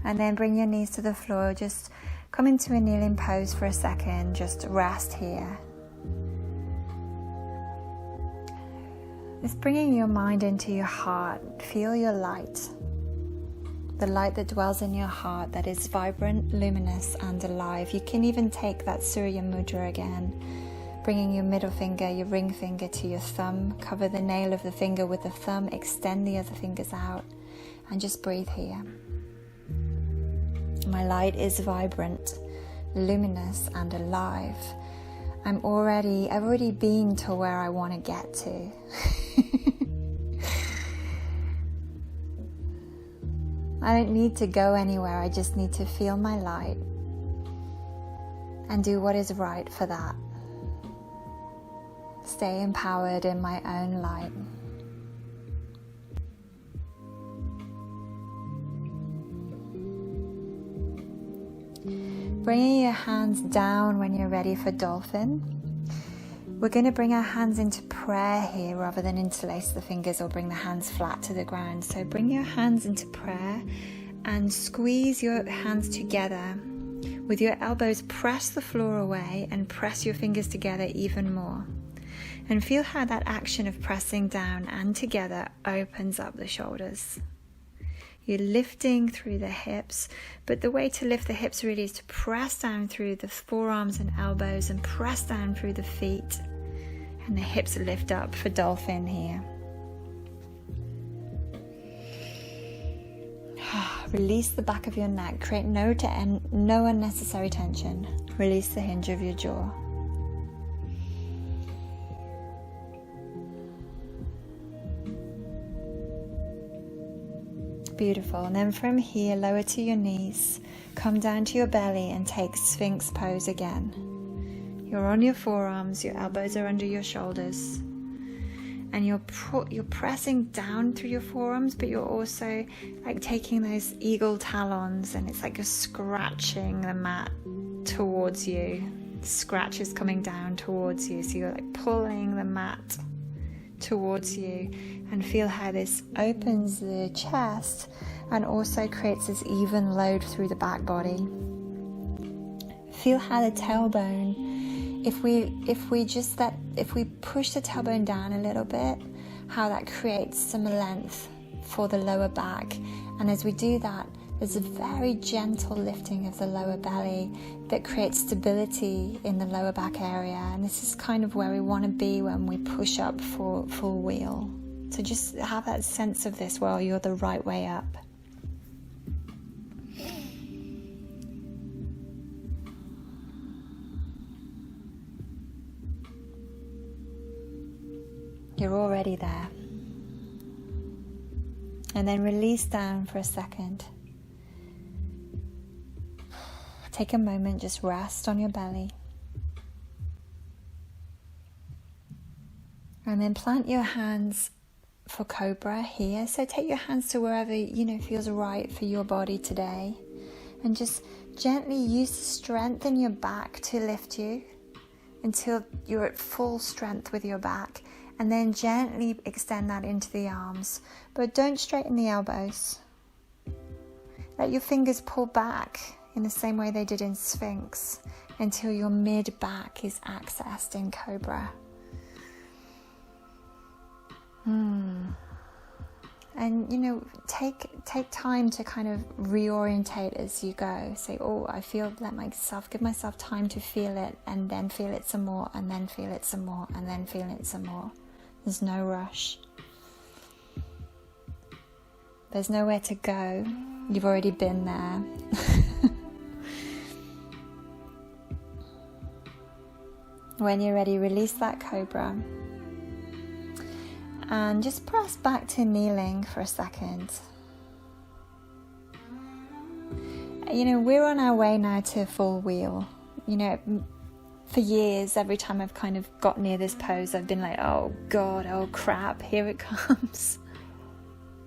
[SPEAKER 1] And then bring your knees to the floor. Just come into a kneeling pose for a second. Just rest here. Just bringing your mind into your heart. Feel your light. The light that dwells in your heart that is vibrant, luminous, and alive. You can even take that Surya Mudra again. Bringing your middle finger, your ring finger to your thumb. Cover the nail of the finger with the thumb. Extend the other fingers out. And just breathe here. My light is vibrant, luminous, and alive. I've already been to where I want to get to. I don't need to go anywhere, I just need to feel my light and do what is right for that. Stay empowered in my own light. Bringing your hands down when you're ready for dolphin. We're going to bring our hands into prayer here rather than interlace the fingers or bring the hands flat to the ground. So bring your hands into prayer and squeeze your hands together. With your elbows, press the floor away and press your fingers together even more. And feel how that action of pressing down and together opens up the shoulders. You're lifting through the hips, but the way to lift the hips really is to press down through the forearms and elbows and press down through the feet. And the hips lift up for dolphin here. Release the back of your neck. Create no unnecessary tension. Release the hinge of your jaw. Beautiful. And then from here, lower to your knees, come down to your belly and take Sphinx pose again. You're on your forearms, your elbows are under your shoulders, and you're pressing down through your forearms, but you're also like taking those eagle talons, and it's like you're scratching the mat towards you. Scratches coming down towards you, so you're like pulling the mat towards you, and feel how this opens the chest and also creates this even load through the back body. Feel how the tailbone, if we push the tailbone down a little bit, how that creates some length for the lower back. And as we do that, there's a very gentle lifting of the lower belly that creates stability in the lower back area. And this is kind of where we want to be when we push up for full wheel. So just have that sense of this while you're the right way up. You're already there. And then release down for a second. Take a moment, just rest on your belly. And then plant your hands for Cobra here. So take your hands to wherever, feels right for your body today. And just gently use the strength in your back to lift you until you're at full strength with your back. And then gently extend that into the arms. But don't straighten the elbows. Let your fingers pull back in the same way they did in Sphinx until your mid-back is accessed in Cobra. And, take time to kind of reorientate as you go. Say, give myself time to feel it, and then feel it some more, and then feel it some more, and then feel it some more. There's no rush. There's nowhere to go. You've already been there. When you're ready, release that Cobra. And just press back to kneeling for a second. We're on our way now to full wheel. For years, every time I've kind of got near this pose, I've been like, oh God, oh crap, here it comes.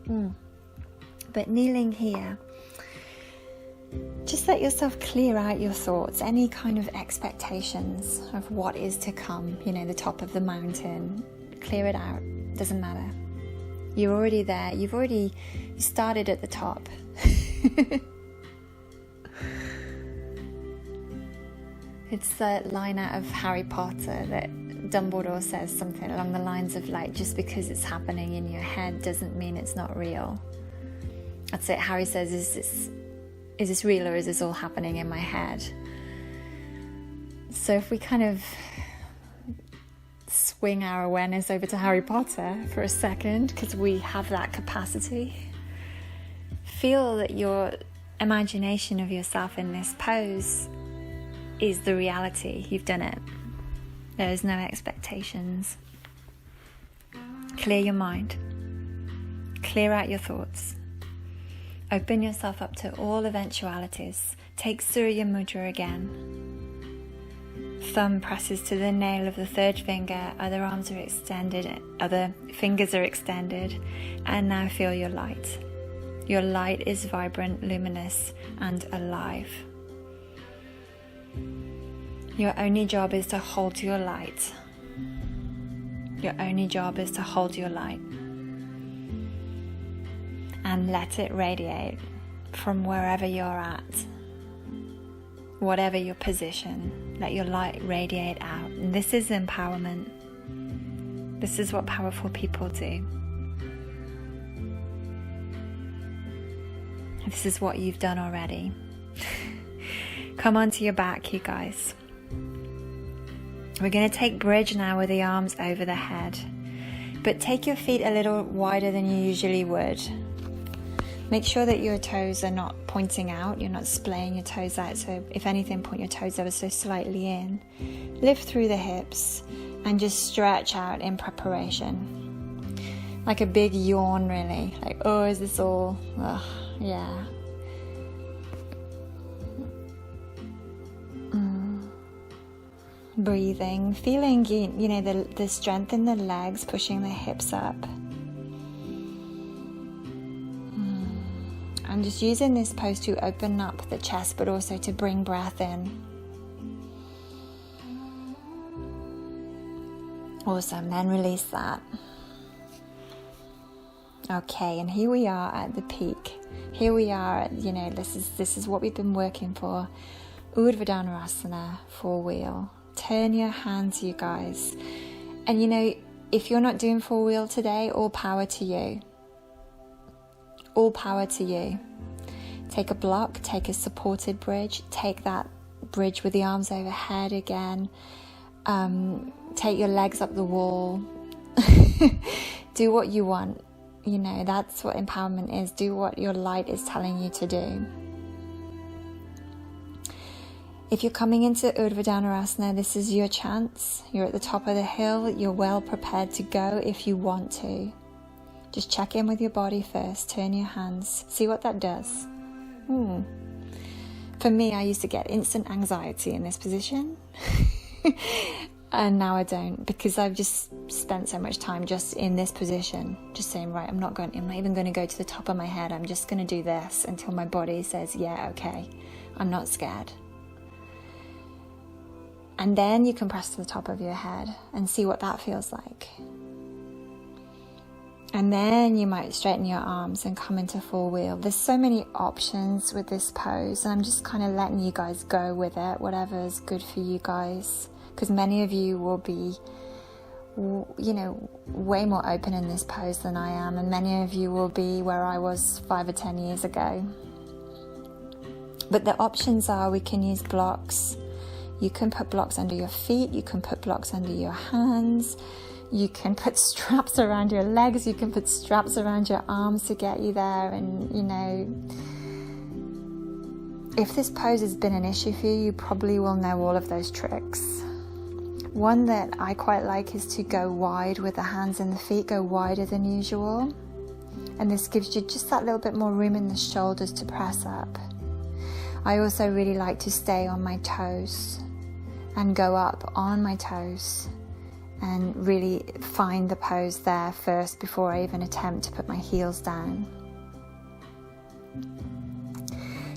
[SPEAKER 1] But kneeling here, just let yourself clear out your thoughts, any kind of expectations of what is to come, the top of the mountain. Clear it out, doesn't matter. You're already there, you started at the top. It's that line out of Harry Potter that Dumbledore says something along the lines of like, just because it's happening in your head doesn't mean it's not real. That's it. Harry says, is this real, or is this all happening in my head? So if we kind of swing our awareness over to Harry Potter for a second, because we have that capacity, feel that your imagination of yourself in this pose is the reality. You've done it. There is no expectations. Clear your mind. Clear out your thoughts. Open yourself up to all eventualities. Take Surya Mudra again. Thumb presses to the nail of the third finger. Other arms are extended. Other fingers are extended. And now feel your light. Your light is vibrant, luminous, and alive. Your only job is to hold your light. Your only job is to hold your light. And let it radiate from wherever you're at. Whatever your position, let your light radiate out. And this is empowerment. This is what powerful people do. This is what you've done already. Come onto your back, you guys. We're going to take bridge now with the arms over the head. But take your feet a little wider than you usually would. Make sure that your toes are not pointing out. You're not splaying your toes out. So if anything, point your toes ever so slightly in. Lift through the hips and just stretch out in preparation. like a big yawn, really. Like, oh, is this all? Ugh, yeah. Breathing, feeling, you know, the strength in the legs, pushing the hips up. I'm just using this pose to open up the chest, but also to bring breath in. Awesome, then release that. Okay, and here we are at the peak. Here we are at, you know, this is what we've been working for. Urdhva Dhanurasana, 4-wheel. Turn your hands, you guys. And you know, if you're not doing 4-wheel today, all power to you. All power to you. Take a block, take a supported bridge, take that bridge with the arms overhead again. Take your legs up the wall. Do what you want. You know, that's what empowerment is. Do what your light is telling you to do. If you're coming into Urdhva Dhanurasana, this is your chance. You're at the top of the hill. You're well prepared to go if you want to. Just check in with your body first. Turn your hands. See what that does. For me, I used to get instant anxiety in this position. And now I don't, because I've just spent so much time just in this position, just saying, right, I'm not even going to go to the top of my head. I'm just going to do this until my body says, yeah, okay, I'm not scared. And then you can press to the top of your head and see what that feels like. And then you might straighten your arms and come into 4-wheel. There's so many options with this pose, and I'm just kind of letting you guys go with it, whatever is good for you guys. Because many of you will be, you know, way more open in this pose than I am. And many of you will be where I was 5 or 10 years ago. But the options are, we can use blocks. You can put blocks under your feet. You can put blocks under your hands. You can put straps around your legs. You can put straps around your arms to get you there. And, you know, if this pose has been an issue for you, you probably will know all of those tricks. One that I quite like is to go wide with the hands and the feet, go wider than usual. And this gives you just that little bit more room in the shoulders to press up. I also really like to stay on my toes and go up on my toes and really find the pose there first before I even attempt to put my heels down.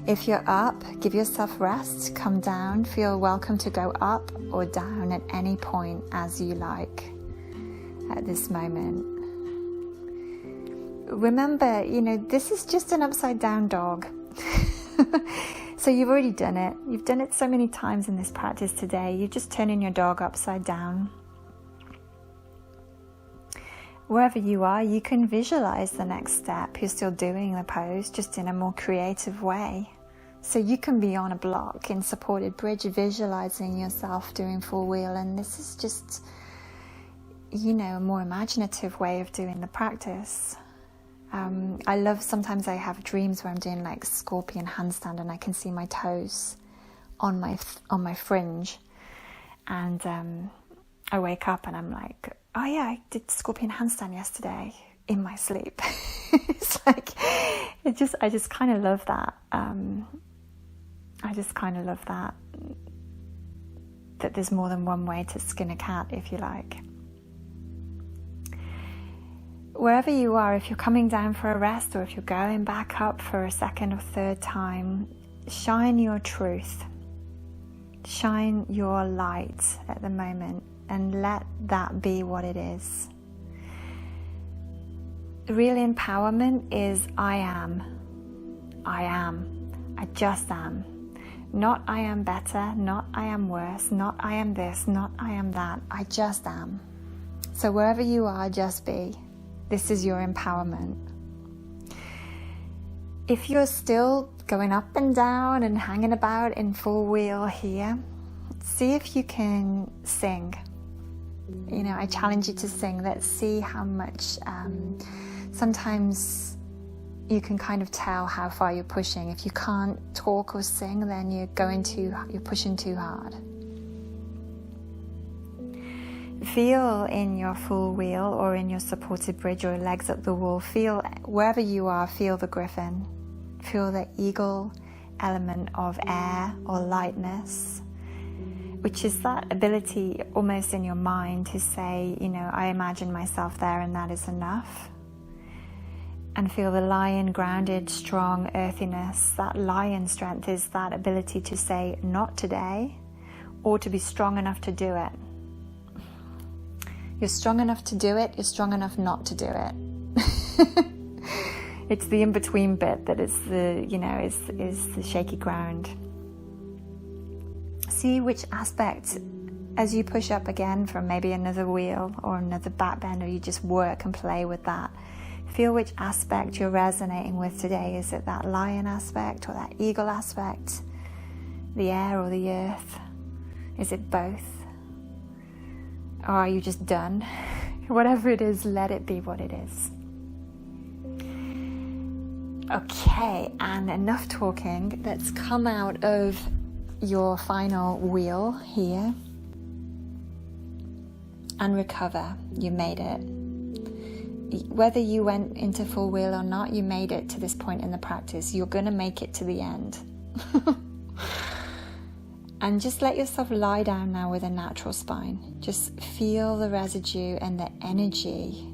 [SPEAKER 1] If you're up, give yourself rest, come down, feel welcome to go up or down at any point as you like at this moment. Remember, you know, this is just an upside down dog. So you've already done it. You've done it so many times in this practice today. You're just turning your dog upside down. Wherever you are, you can visualize the next step. You're still doing the pose, just in a more creative way. So you can be on a block in supported bridge, visualizing yourself doing 4-wheel. And this is just, you know, a more imaginative way of doing the practice. I love, sometimes I have dreams where I'm doing like scorpion handstand and I can see my toes on my fringe. And I wake up and I'm like, oh yeah, I did scorpion handstand yesterday in my sleep. It's like, I just kind of love that. I just kind of love that there's more than one way to skin a cat, if you like. Wherever you are, if you're coming down for a rest or if you're going back up for a second or third time, shine your truth. Shine your light at the moment and let that be what it is. Real empowerment is I am. I am. I just am. Not I am better, not I am worse, not I am this, not I am that. I just am. So wherever you are, just be. This is your empowerment. If you're still going up and down and hanging about in 4-wheel here, see if you can sing. You know, I challenge you to sing. Let's see how much. Sometimes you can kind of tell how far you're pushing. If you can't talk or sing, then you're pushing too hard. feel in your full wheel or in your supported bridge or legs up the wall, feel wherever you are, feel the Griffin. Feel the eagle element of air or lightness, which is that ability almost in your mind to say, I imagine myself there and that is enough. And feel the lion, grounded, strong earthiness. That lion strength is that ability to say, not today, or to be strong enough to do it. You're strong enough to do it, you're strong enough not to do it. It's the in-between bit that is the, is the shaky ground. See which aspect, as you push up again from maybe another wheel or another back bend, or you just work and play with that, feel which aspect you're resonating with today. Is it that lion aspect or that eagle aspect? The air or the earth? Is it both? Or are you just done? Whatever it is, let it be what it is. Okay, and enough talking. Let's come out of your final wheel here and recover. You made it. Whether you went into full wheel or not, you made it to this point in the practice. You're going to make it to the end. And just let yourself lie down now with a natural spine. Just feel the residue and the energy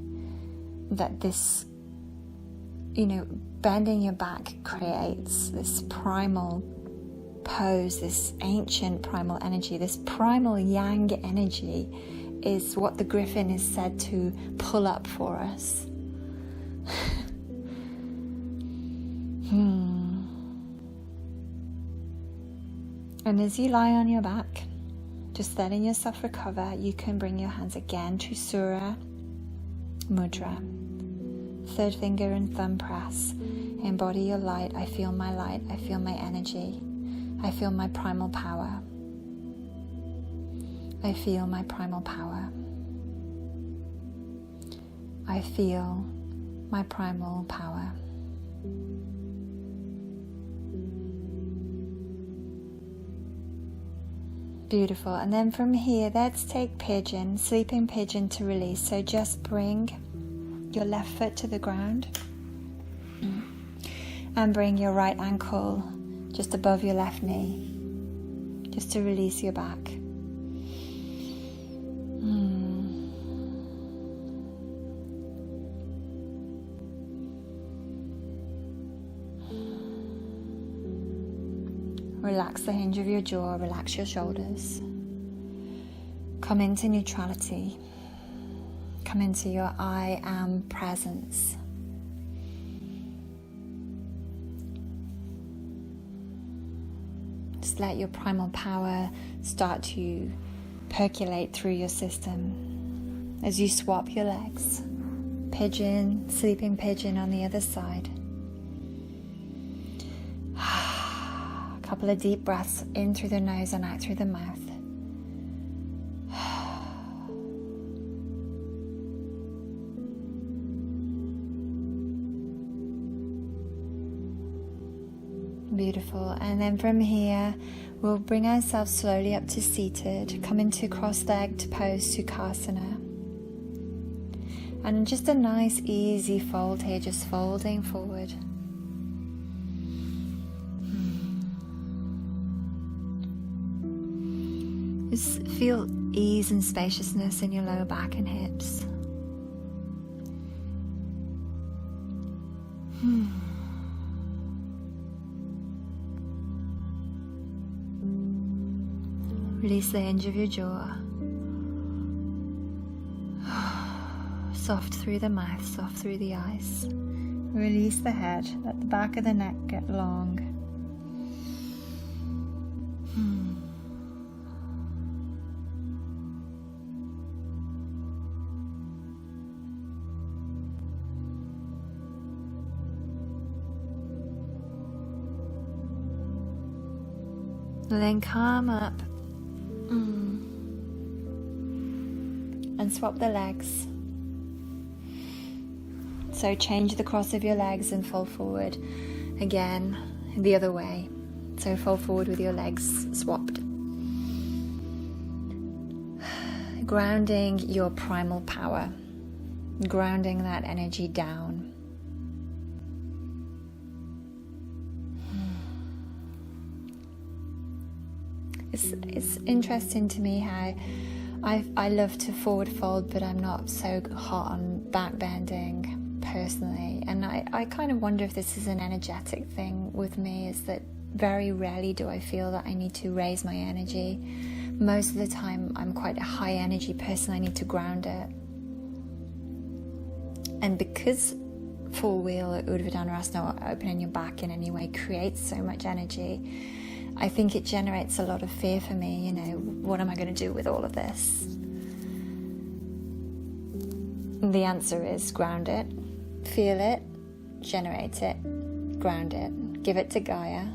[SPEAKER 1] that this, bending your back creates. This primal pose, this ancient primal energy, this primal yang energy is what the Griffin is said to pull up for us. And as you lie on your back, just letting yourself recover, you can bring your hands again to Surya Mudra. Third finger and thumb press. Embody your light. I feel my light. I feel my energy. I feel my primal power. I feel my primal power. I feel my primal power. Beautiful. And then from here, let's take pigeon, sleeping pigeon to release. So just bring your left foot to the ground and bring your right ankle just above your left knee, just to release your back. Relax the hinge of your jaw, relax your shoulders. Come into neutrality. Come into your I am presence. Just let your primal power start to percolate through your system as you swap your legs. Pigeon, sleeping pigeon on the other side. Couple of deep breaths in through the nose and out through the mouth. Beautiful. And then from here, we'll bring ourselves slowly up to seated, come into cross-legged pose, Sukhasana. And just a nice easy fold here, just folding forward. Just feel ease and spaciousness in your lower back and hips. Release the hinge of your jaw. Soft through the mouth, soft through the eyes. Release the head, let the back of the neck get long. Then come up and swap the legs. So change the cross of your legs and fold forward again the other way. So fold forward with your legs swapped. grounding your primal power, grounding that energy down. It's interesting to me how I love to forward fold, but I'm not so hot on backbending personally. And I kind of wonder if this is an energetic thing with me, is that very rarely do I feel that I need to raise my energy. Most of the time I'm quite a high energy person. I need to ground it. And because full wheel or Urdhva Dhanurasana, or opening your back in any way, creates so much energy, I think it generates a lot of fear for me. What am I going to do with all of this? The answer is ground it, feel it, generate it, ground it, give it to Gaia.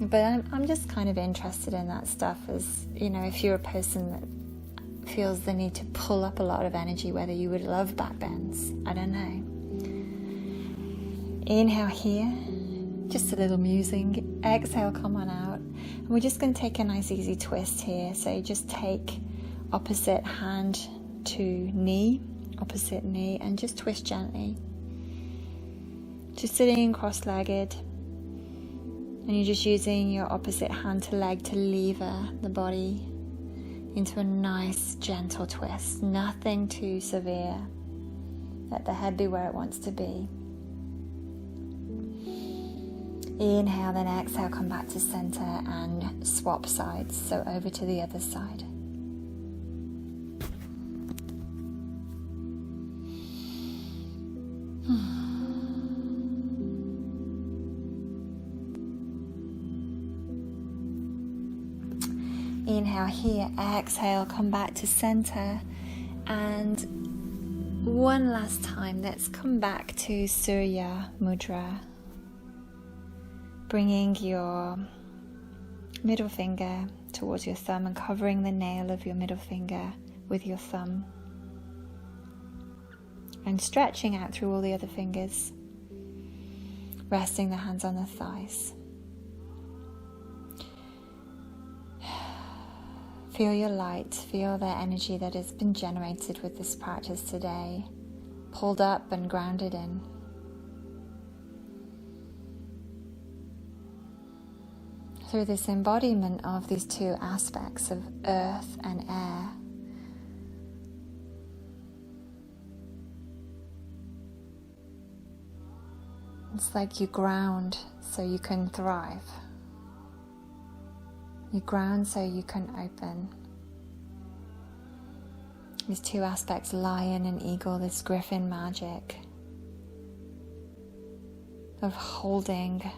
[SPEAKER 1] But I'm just kind of interested in that stuff, as if you're a person that feels the need to pull up a lot of energy, whether you would love backbends, I don't know. Inhale here, just a little musing. Exhale, come on out. And we're just going to take a nice easy twist here. So just take opposite hand to knee, opposite knee, and just twist gently. Just sitting cross-legged. And you're just using your opposite hand to leg to lever the body into a nice gentle twist. Nothing too severe. Let the head be where it wants to be. Inhale, then exhale, come back to center and swap sides. So over to the other side. Inhale here, exhale, come back to center. And one last time, let's come back to Surya Mudra. Bringing your middle finger towards your thumb and covering the nail of your middle finger with your thumb. And stretching out through all the other fingers. Resting the hands on the thighs. Feel your light, feel the energy that has been generated with this practice today, pulled up and grounded in. Through this embodiment of these two aspects of earth and air, it's like you ground so you can thrive. You ground so you can open. These two aspects, lion and eagle, this Griffin magic of holding,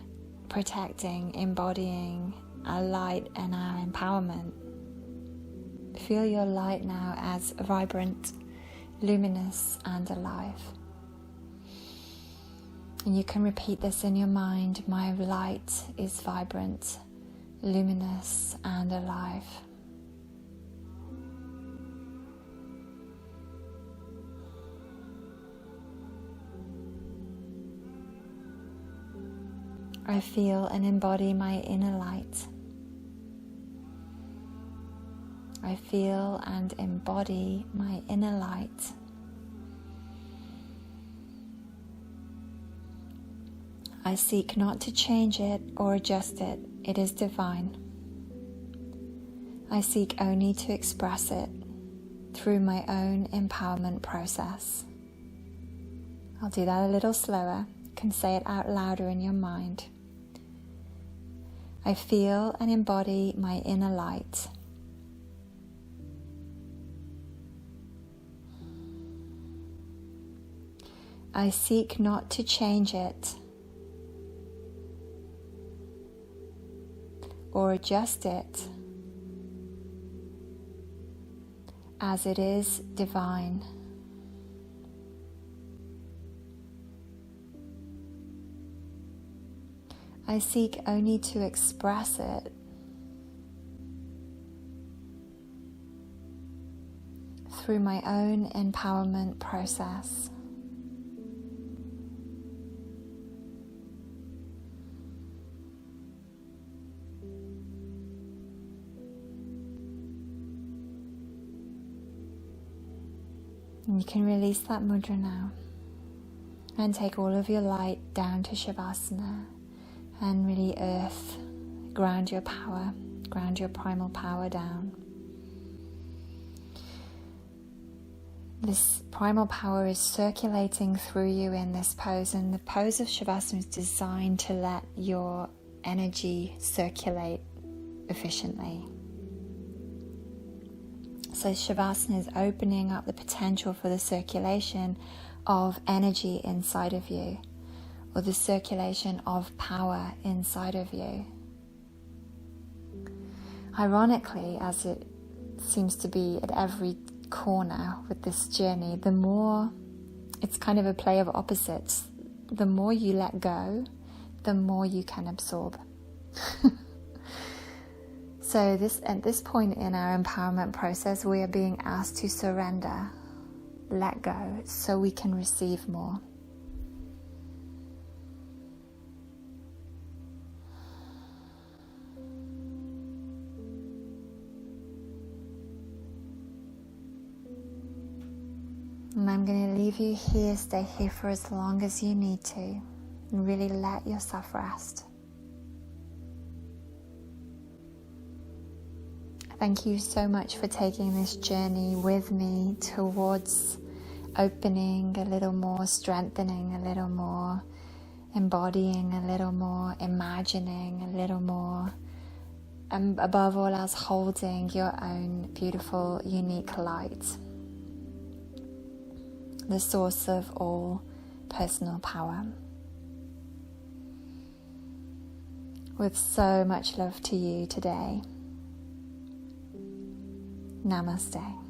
[SPEAKER 1] protecting, embodying our light and our empowerment. Feel your light now as vibrant, luminous and alive. And you can repeat this in your mind. My light is vibrant, luminous and alive. I feel and embody my inner light. I feel and embody my inner light. I seek not to change it or adjust it. It is divine. I seek only to express it through my own empowerment process. I'll do that a little slower. You can say it out louder in your mind. I feel and embody my inner light. I seek not to change it or adjust it, as it is divine. I seek only to express it through my own empowerment process. And you can release that mudra now. And take all of your light down to Shavasana. And really earth, ground your power, ground your primal power down. This primal power is circulating through you in this pose, and the pose of Shavasana is designed to let your energy circulate efficiently. So Shavasana is opening up the potential for the circulation of energy inside of you, or the circulation of power inside of you. Ironically, as it seems to be at every corner with this journey, the more, it's kind of a play of opposites. The more you let go, the more you can absorb. So at this point in our empowerment process, we are being asked to surrender, let go, so we can receive more. And I'm going to leave you here, stay here for as long as you need to, and really let yourself rest. Thank you so much for taking this journey with me towards opening a little more, strengthening a little more, embodying a little more, imagining a little more, and above all else, holding your own beautiful, unique light, the source of all personal power. With so much love to you today. Namaste.